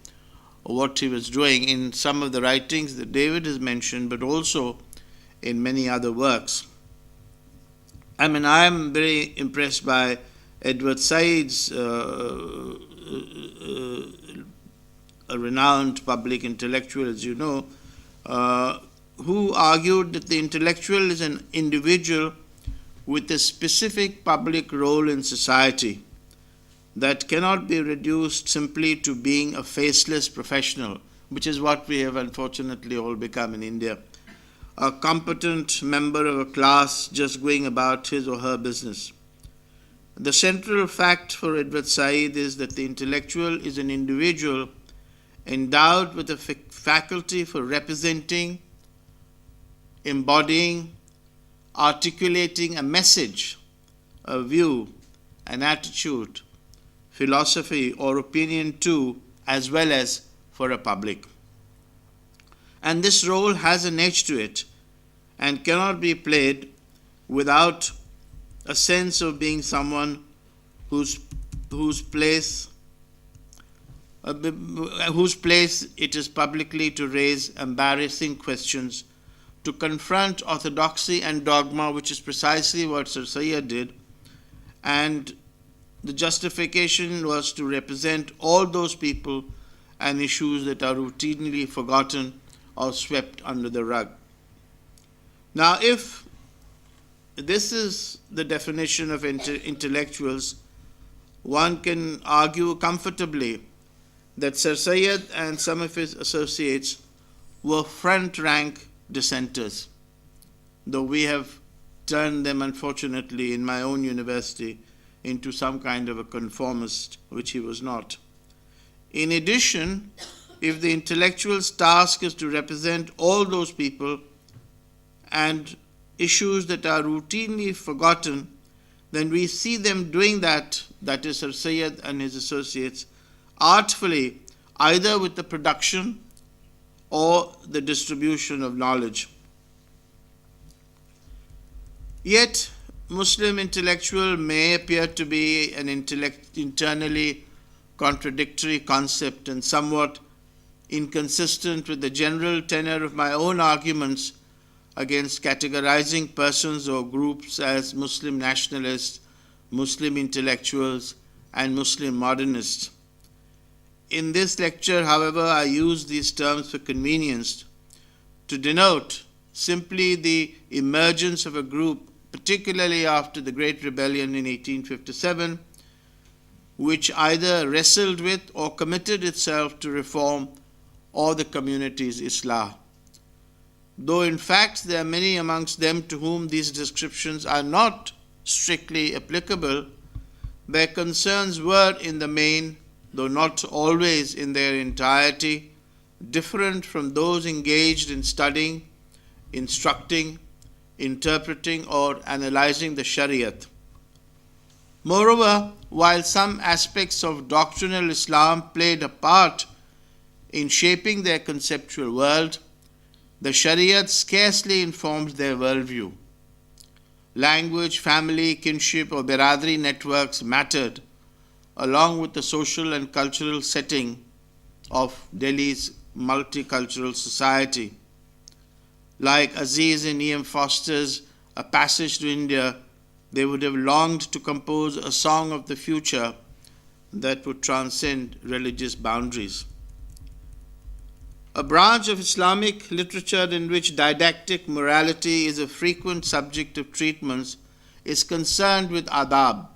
what he was doing in some of the writings that David has mentioned, but also in many other works. I mean, I am very impressed by Edward Said's a renowned public intellectual, as you know, who argued that the intellectual is an individual with a specific public role in society that cannot be reduced simply to being a faceless professional, which is what we have unfortunately all become in India, a competent member of a class just going about his or her business. The central fact for Edward Said is that the intellectual is an individual endowed with a faculty for representing, embodying, articulating a message, a view, an attitude, philosophy, or opinion too, as well as for a public. And this role has an edge to it and cannot be played without a sense of being someone whose place it is publicly to raise embarrassing questions, to confront orthodoxy and dogma, which is precisely what Sir Syed did, and the justification was to represent all those people and issues that are routinely forgotten or swept under the rug. Now, if this is the definition of intellectuals, one can argue comfortably that Sir Syed and some of his associates were front-rank dissenters, though we have turned them, unfortunately, in my own university into some kind of a conformist, which he was not. In addition, if the intellectual's task is to represent all those people and issues that are routinely forgotten, then we see them doing that is Sir Syed and his associates, artfully, either with the production or the distribution of knowledge. Yet, Muslim intellectual may appear to be an internally contradictory concept and somewhat inconsistent with the general tenor of my own arguments against categorizing persons or groups as Muslim nationalists, Muslim intellectuals, and Muslim modernists. In this lecture, however, I use these terms for convenience to denote simply the emergence of a group, particularly after the Great Rebellion in 1857, which either wrestled with or committed itself to reform or the community's Islah. Though in fact there are many amongst them to whom these descriptions are not strictly applicable, their concerns were in the main, though not always in their entirety, different from those engaged in studying, instructing, interpreting, or analyzing the Shariat. Moreover, while some aspects of doctrinal Islam played a part in shaping their conceptual world, the Shariat scarcely informed their worldview. Language, family, kinship, or biradari networks mattered, along with the social and cultural setting of Delhi's multicultural society. Like Aziz and E.M. Foster's A Passage to India, they would have longed to compose a song of the future that would transcend religious boundaries. A branch of Islamic literature in which didactic morality is a frequent subject of treatments is concerned with Adaab,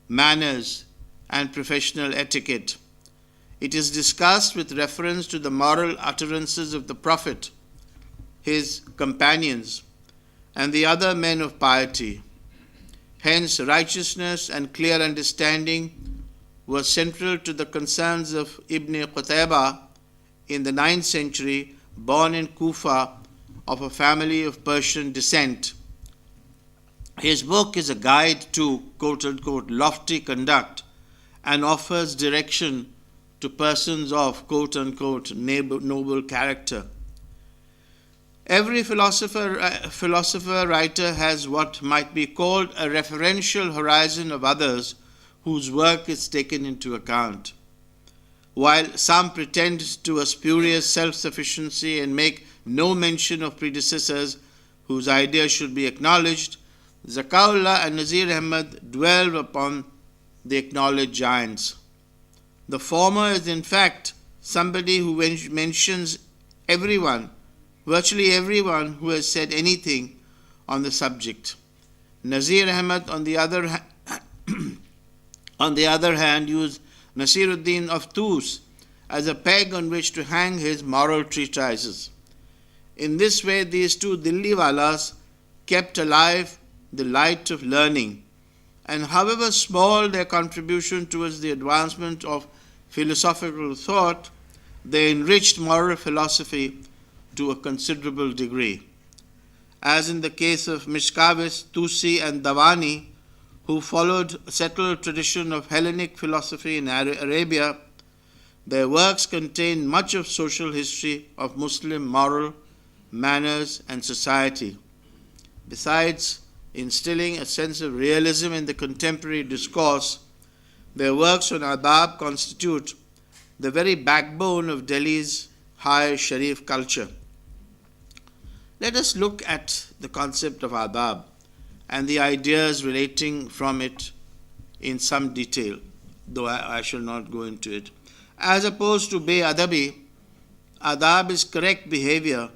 manners, and professional etiquette. It is discussed with reference to the moral utterances of the Prophet, his companions, and the other men of piety. Hence, righteousness and clear understanding were central to the concerns of Ibn Qutaybah in the 9th century, born in Kufa of a family of Persian descent. His book is a guide to quote-unquote lofty conduct and offers direction to persons of quote-unquote noble character. Every philosopher writer has what might be called a referential horizon of others whose work is taken into account. While some pretend to a spurious self-sufficiency and make no mention of predecessors whose ideas should be acknowledged, Zakaullah and Nazir Ahmad dwell upon the acknowledged giants. The former is in fact somebody who mentions everyone, virtually everyone who has said anything on the subject. Nazir Ahmad, on the other hand, used Nasiruddin of Tus as a peg on which to hang his moral treatises. In this way, these two Dilliwalas kept alive the light of learning, and however small their contribution towards the advancement of philosophical thought, they enriched moral philosophy to a considerable degree. As in the case of Mishkawis, Tusi, and Davani, who followed a settled tradition of Hellenic philosophy in Arabia. Their works contain much of social history of Muslim moral, manners, and society. Besides instilling a sense of realism in the contemporary discourse, their works on Adaab constitute the very backbone of Delhi's high Sharif culture. Let us look at the concept of Adaab and the ideas relating from it in some detail, though I shall not go into it. As opposed to be-adabi, Adaab is correct behavior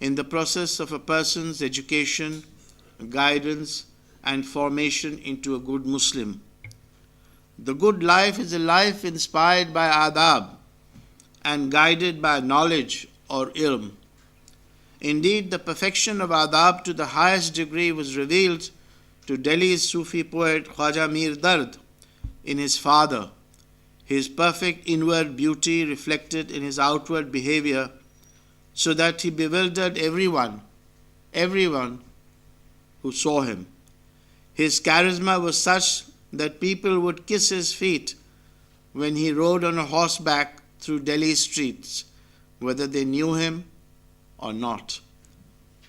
in the process of a person's education, guidance, and formation into a good Muslim. The good life is a life inspired by Adaab and guided by knowledge or ilm. Indeed, the perfection of Adaab to the highest degree was revealed to Delhi's Sufi poet Khwaja Mir Dard in his father, his perfect inward beauty reflected in his outward behavior, so that he bewildered everyone who saw him. His charisma was such that people would kiss his feet when he rode on a horseback through Delhi streets, whether they knew him or not.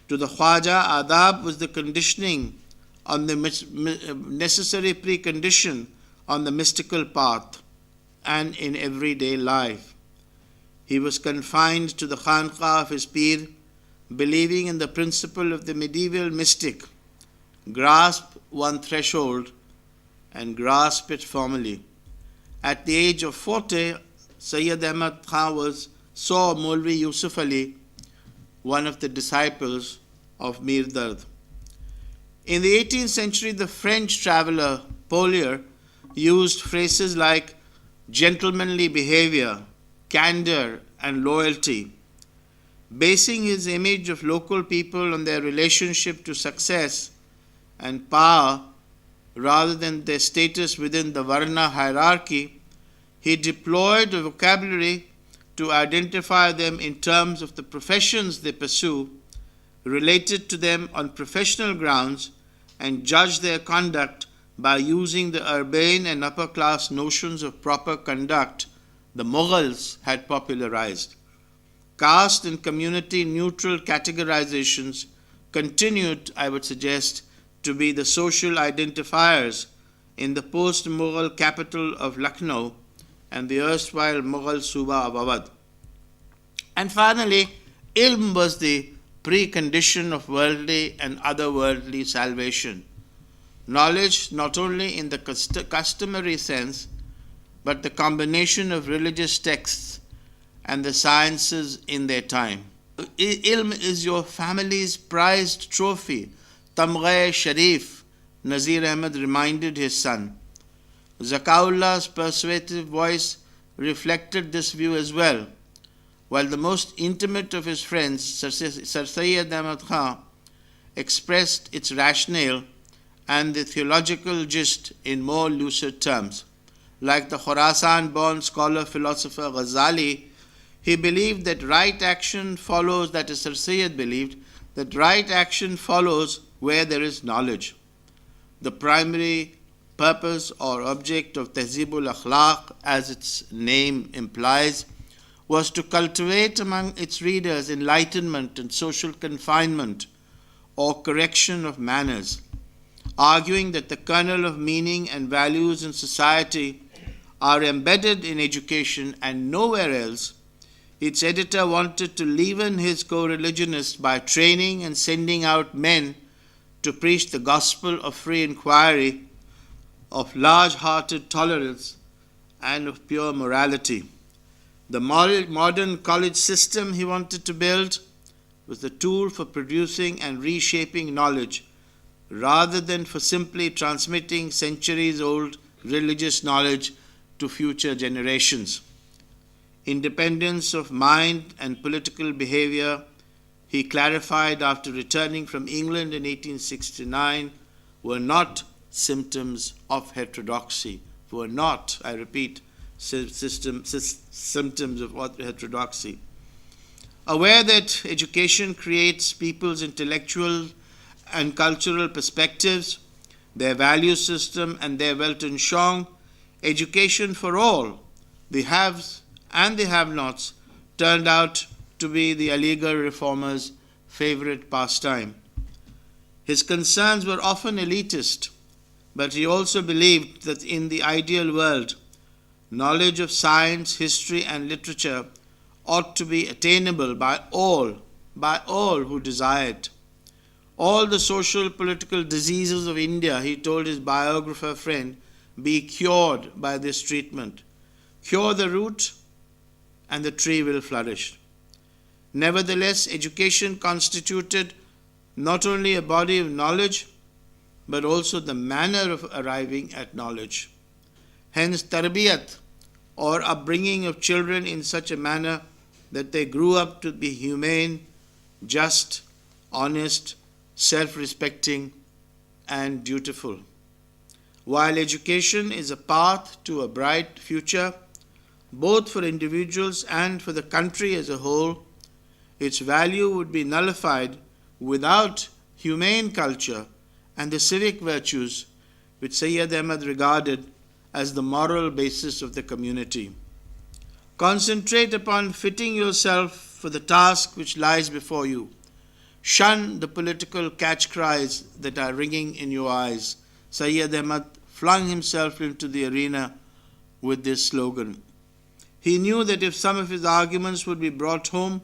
To the Khwaja, Adaab was the conditioning on the necessary precondition on the mystical path and in everyday life. He was confined to the khanqah of his Pir, believing in the principle of the medieval mystic: grasp one threshold and grasp it firmly. At the age of 40, Sayyid Ahmad Khan saw Maulvi Yusuf Ali, one of the disciples of Mir Dard. In the 18th century, the French traveller Polier used phrases like gentlemanly behavior, candor, and loyalty, basing his image of local people on their relationship to success and power rather than their status within the Varna hierarchy. He deployed a vocabulary to identify them in terms of the professions they pursue, related to them on professional grounds, and judge their conduct by using the urbane and upper class notions of proper conduct the Mughals had popularized. Caste and community neutral categorizations continued, I would suggest, to be the social identifiers in the post-Mughal capital of Lucknow and the erstwhile Mughal Suba of Awadh. And finally, ilm was the precondition of worldly and otherworldly salvation. Knowledge not only in the customary sense, but the combination of religious texts and the sciences in their time. Ilm is your family's prized trophy, Tamgha Sharif, Nazir Ahmed reminded his son. Zakaullah's persuasive voice reflected this view as well, while the most intimate of his friends, Sir Syed Ahmad Khan, expressed its rationale and the theological gist in more lucid terms. Like the Khorasan-born scholar-philosopher Ghazali, he believed that right action follows, that is, Sir Syed believed, that right action follows where there is knowledge. The primary purpose or object of Tehzeebul Akhlaq, as its name implies, was to cultivate among its readers enlightenment and social confinement or correction of manners, arguing that the kernel of meaning and values in society are embedded in education and nowhere else. Its editor wanted to leaven his co-religionists by training and sending out men to preach the gospel of free inquiry, of large-hearted tolerance, and of pure morality. The modern college system he wanted to build was the tool for producing and reshaping knowledge, rather than for simply transmitting centuries-old religious knowledge to future generations. Independence of mind and political behavior, he clarified after returning from England in 1869, were not symptoms of heterodoxy, were not, I repeat, symptoms of heterodoxy. Aware that education creates people's intellectual and cultural perspectives, their value system and their Weltanschauung, education for all, the haves and the have-nots, turned out to be the Aligarh reformers' favorite pastime. His concerns were often elitist, but he also believed that in the ideal world, knowledge of science, history, and literature ought to be attainable by all who desire it. All the social political diseases of India, he told his biographer friend, be cured by this treatment. Cure the root and the tree will flourish. Nevertheless, education constituted not only a body of knowledge, but also the manner of arriving at knowledge. Hence, tarbiyat, or upbringing of children in such a manner that they grew up to be humane, just, honest, self-respecting, and dutiful. While education is a path to a bright future, both for individuals and for the country as a whole, its value would be nullified without humane culture and the civic virtues which Sayyid Ahmad regarded as the moral basis of the community. Concentrate upon fitting yourself for the task which lies before you. Shun the political catch cries that are ringing in your eyes. Sayyid Ahmad flung himself into the arena with this slogan. He knew that if some of his arguments would be brought home,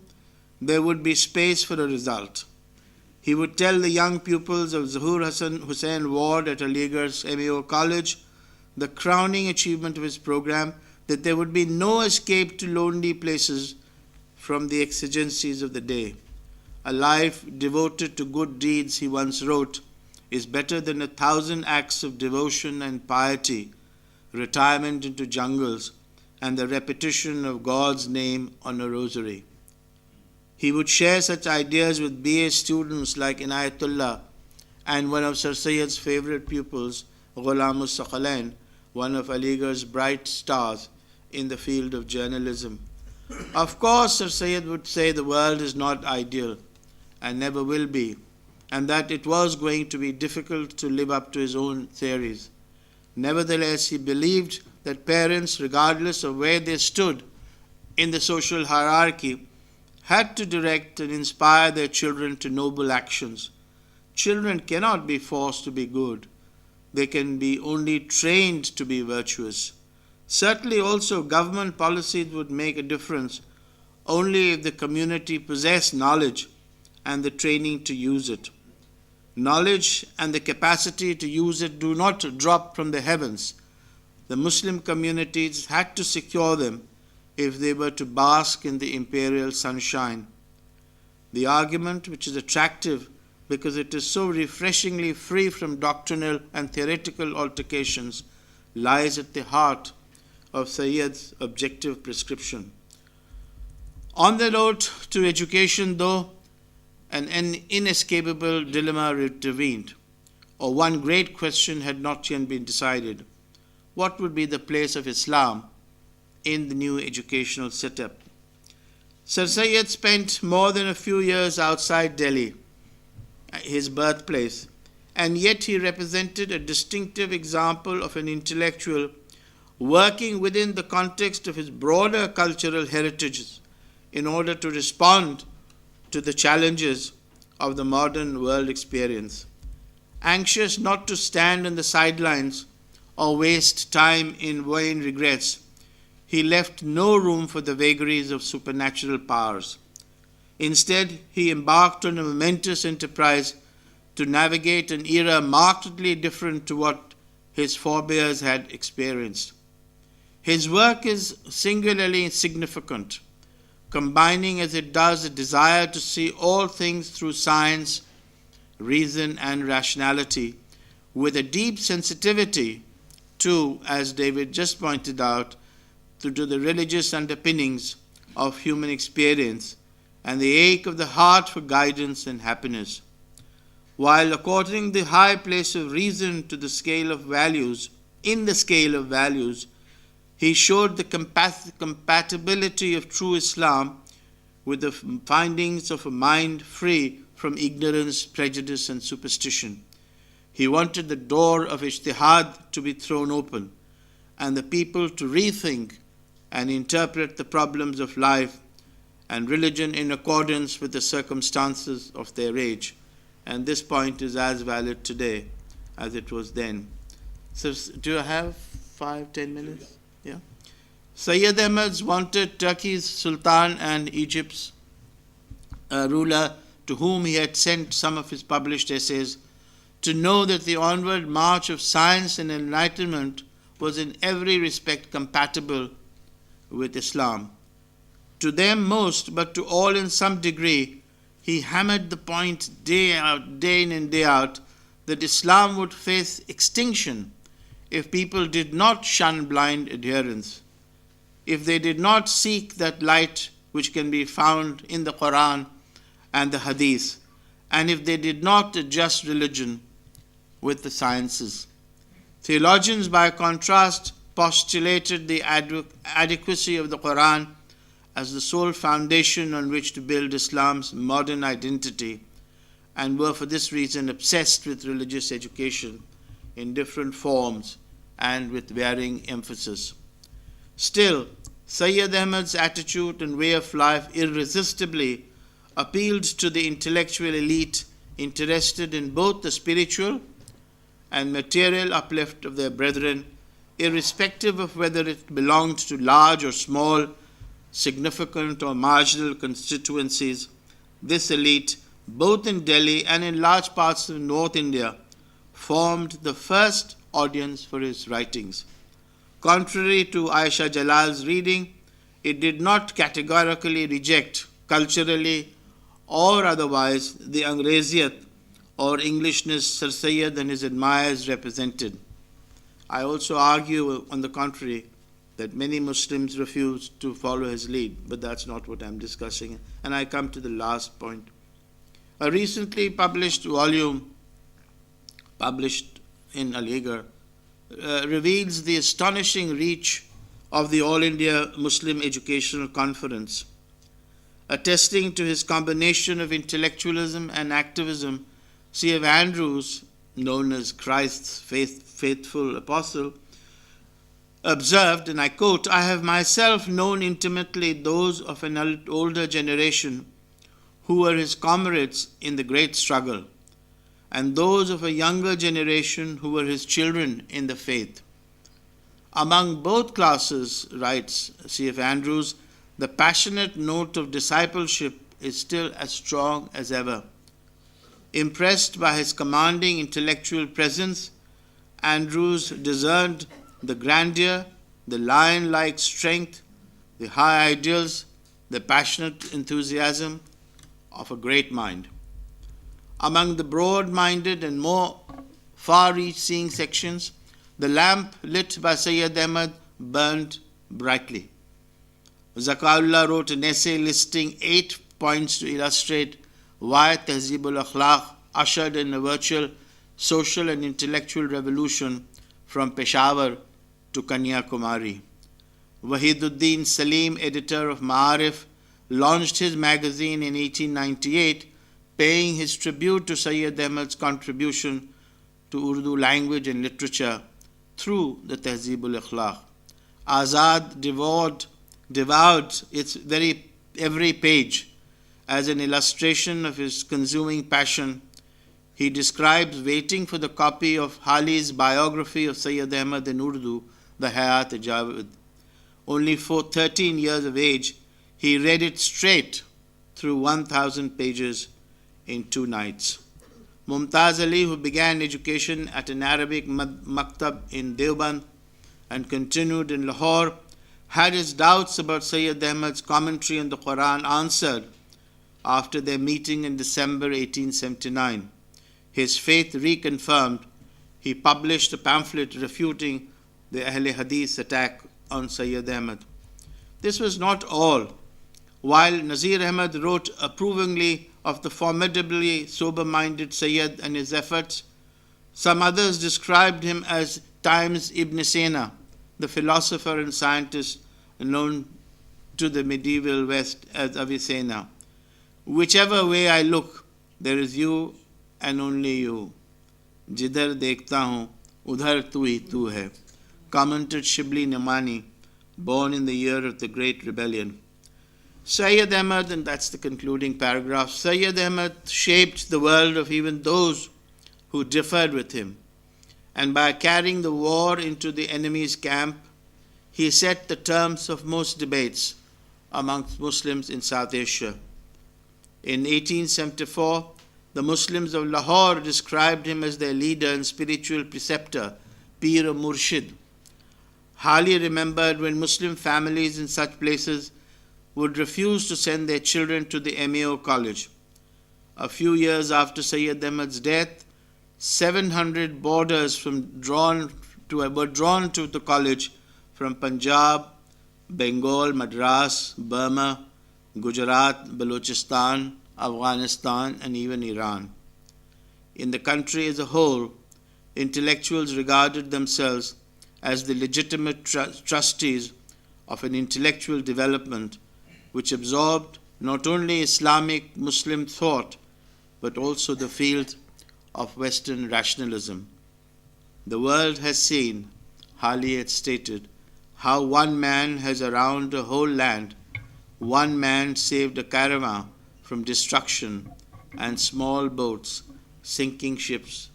there would be space for a result. He would tell the young pupils of Zahur Hussain Ward at Aligarh's MAO College, the crowning achievement of his program, that there would be no escape to lonely places from the exigencies of the day. A life devoted to good deeds, he once wrote, is better than 1,000 acts of devotion and piety, retirement into jungles, and the repetition of God's name on a rosary. He would share such ideas with BA students like Inayatullah and one of Sir Syed's favorite pupils, Ghulam Sakhalain, one of Aligarh's bright stars in the field of journalism. Of course, Sir Syed would say the world is not ideal and never will be, and that it was going to be difficult to live up to his own theories. Nevertheless, he believed that parents, regardless of where they stood in the social hierarchy, had to direct and inspire their children to noble actions. Children cannot be forced to be good. They can be only trained to be virtuous. Certainly also government policies would make a difference only if the community possessed knowledge and the training to use it. Knowledge and the capacity to use it do not drop from the heavens. The Muslim communities had to secure them if they were to bask in the imperial sunshine. The argument, which is attractive because it is so refreshingly free from doctrinal and theoretical altercations, lies at the heart of Sayyid's objective prescription. On the road to education, though, an inescapable dilemma intervened, or one great question had not yet been decided. What would be the place of Islam in the new educational setup? Sir Syed spent more than a few years outside Delhi, his birthplace, and yet he represented a distinctive example of an intellectual working within the context of his broader cultural heritages in order to respond to the challenges of the modern world experience. Anxious not to stand on the sidelines or waste time in vain regrets, he left no room for the vagaries of supernatural powers. Instead, he embarked on a momentous enterprise to navigate an era markedly different to what his forebears had experienced. His work is singularly significant, combining as it does a desire to see all things through science, reason, and rationality, with a deep sensitivity to, as David just pointed out, to the religious underpinnings of human experience and the ache of the heart for guidance and happiness. While according the high place of reason to the scale of values, in the scale of values, he showed the compatibility of true Islam with the findings of a mind free from ignorance, prejudice, and superstition. He wanted the door of ijtihad to be thrown open and the people to rethink and interpret the problems of life and religion in accordance with the circumstances of their age. And this point is as valid today as it was then. So, do you have 5-10 minutes? Yeah. Syed Ahmad wanted Turkey's Sultan and Egypt's ruler, to whom he had sent some of his published essays, to know that the onward march of science and enlightenment was in every respect compatible with Islam. To them most, but to all in some degree, he hammered the point day in and day out, that Islam would face extinction if people did not shun blind adherence, if they did not seek that light which can be found in the Quran and the Hadith, and if they did not adjust religion with the sciences. Theologians, by contrast, postulated the adequacy of the Quran as the sole foundation on which to build Islam's modern identity, and were for this reason obsessed with religious education in different forms and with varying emphasis. Still, Syed Ahmad's attitude and way of life irresistibly appealed to the intellectual elite interested in both the spiritual and material uplift of their brethren, irrespective of whether it belonged to large or small, significant or marginal constituencies. This elite, both in Delhi and in large parts of North India, formed the first audience for his writings. Contrary to Aisha Jalal's reading, it did not categorically reject, culturally or otherwise, the Angreziyat or Englishness Sir Syed and his admirers represented. I also argue, on the contrary, that many Muslims refuse to follow his lead, but that's not what I'm discussing. And I come to the last point. A recently published volume, published in Aligarh, reveals the astonishing reach of the All India Muslim Educational Conference. Attesting to his combination of intellectualism and activism, C.F. Andrews, known as Christ's faithful apostle, observed, and I quote, "I have myself known intimately those of an older generation who were his comrades in the great struggle, and those of a younger generation who were his children in the faith. Among both classes," writes C.F. Andrews, "the passionate note of discipleship is still as strong as ever." Impressed by his commanding intellectual presence, Andrews discerned the grandeur, the lion-like strength, the high ideals, the passionate enthusiasm of a great mind. Among the broad-minded and more far-reaching sections, the lamp lit by Syed Ahmad burned brightly. Zakaullah wrote an essay listing 8 points to illustrate why Tehzeebul Akhlaq ushered in a virtual social and intellectual revolution from Peshawar to Kanyakumari. Wahiduddin Salim, editor of Ma'arif, launched his magazine in 1898, paying his tribute to Syed Ahmad's contribution to Urdu language and literature through the Tehzeebul Akhlaq. Azad devoured its every page as an illustration of his consuming passion. He describes waiting for the copy of Hali's biography of Syed Ahmad in Urdu, the Hayat-e-Javed. Only 13 years of age, he read it straight through 1,000 pages in 2 nights. Mumtaz Ali, who began education at an Arabic maktab in Deoband and continued in Lahore, had his doubts about Syed Ahmad's commentary on the Quran answered after their meeting in December 1879. His faith reconfirmed, he published a pamphlet refuting the Ahl-e Hadith attack on Syed Ahmad. This was not all. While Nazir Ahmad wrote approvingly of the formidably sober-minded Syed and his efforts, some others described him as Time's Ibn Sina, the philosopher and scientist known to the medieval West as Avicenna. Whichever way I look, there is you and only you. जिधर देखता हूँ udhar tu hi tu hai, commented Shibli Nemani, born in the year of the Great Rebellion. Syed Ahmad, and that's the concluding paragraph, Syed Ahmad shaped the world of even those who differed with him, and by carrying the war into the enemy's camp, he set the terms of most debates amongst Muslims in South Asia. In 1874, the Muslims of Lahore described him as their leader and spiritual preceptor, Pir Murshid. Hali remembered when Muslim families in such places would refuse to send their children to the MEO college. A few years after Syed Ahmad's death, 700 boarders were drawn to the college from Punjab, Bengal, Madras, Burma, Gujarat, Balochistan, Afghanistan, and even Iran. In the country as a whole, intellectuals regarded themselves as the legitimate trustees of an intellectual development which absorbed not only Islamic Muslim thought, but also the field of Western rationalism. The world has seen, Hali had stated, how one man has around a whole land, one man saved a caravan from destruction, and small boats sinking ships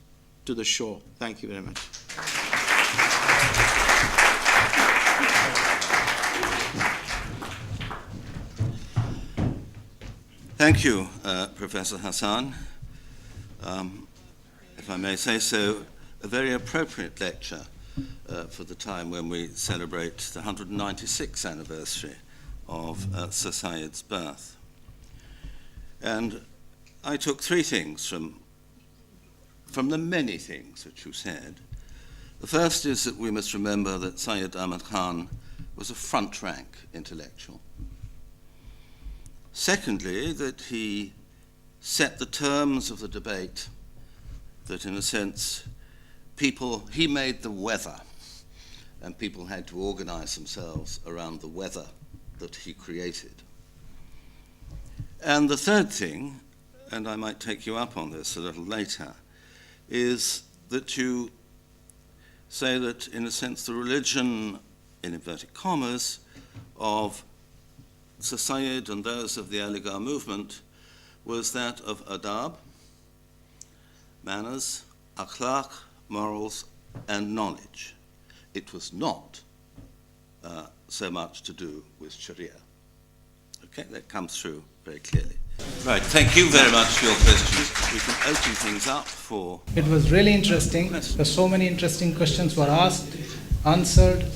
to the shore. Thank you very much. Thank you, Professor Hasan. If I may say so, a very appropriate lecture for the time when we celebrate the 196th anniversary of Sir Syed's birth. And I took three things from the many things that you said. The first is that we must remember that Syed Ahmad Khan was a front-rank intellectual. Secondly, that he set the terms of the debate, that in a sense, he made the weather, and people had to organize themselves around the weather that he created. And the third thing, and I might take you up on this a little later, is that you say that, in a sense, the religion, in inverted commas, of Sir Syed and those of the Aligarh movement was that of Adaab, manners, Akhlaq, morals, and knowledge. It was not so much to do with Sharia. Okay, that comes through very clearly. Right, thank you very much for your questions. We can open things up for... It was really interesting. So many interesting questions were asked, answered,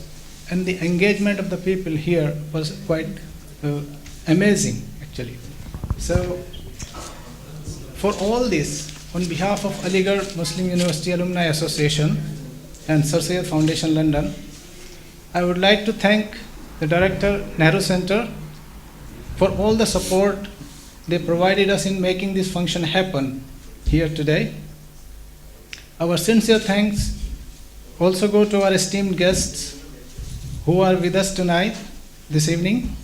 and the engagement of the people here was quite amazing, actually. So, for all this, on behalf of Aligarh Muslim University Alumni Association and Sir Syed Foundation London, I would like to thank the Director, Nehru Center, for all the support they provided us in making this function happen here today. Our sincere thanks also go to our esteemed guests who are with us tonight, this evening,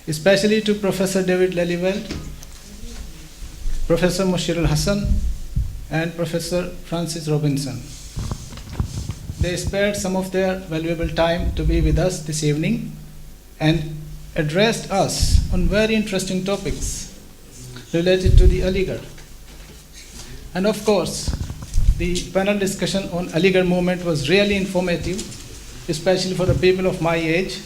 especially to Professor David Lelyveld, Professor Mushirul Hasan, and Professor Francis Robinson. They spared some of their valuable time to be with us this evening and addressed us on very interesting topics related to the Aligarh. And of course, the panel discussion on Aligarh movement was really informative, especially for the people of my age.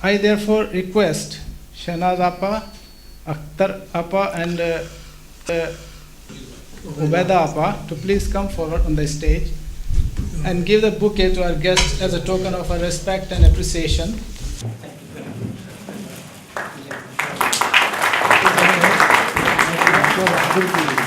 I therefore request Shahnaz Appa, Akhtar Appa, and Ubeda Appa to please come forward on the stage and give the bouquet to our guests as a token of our respect and appreciation. Thank you.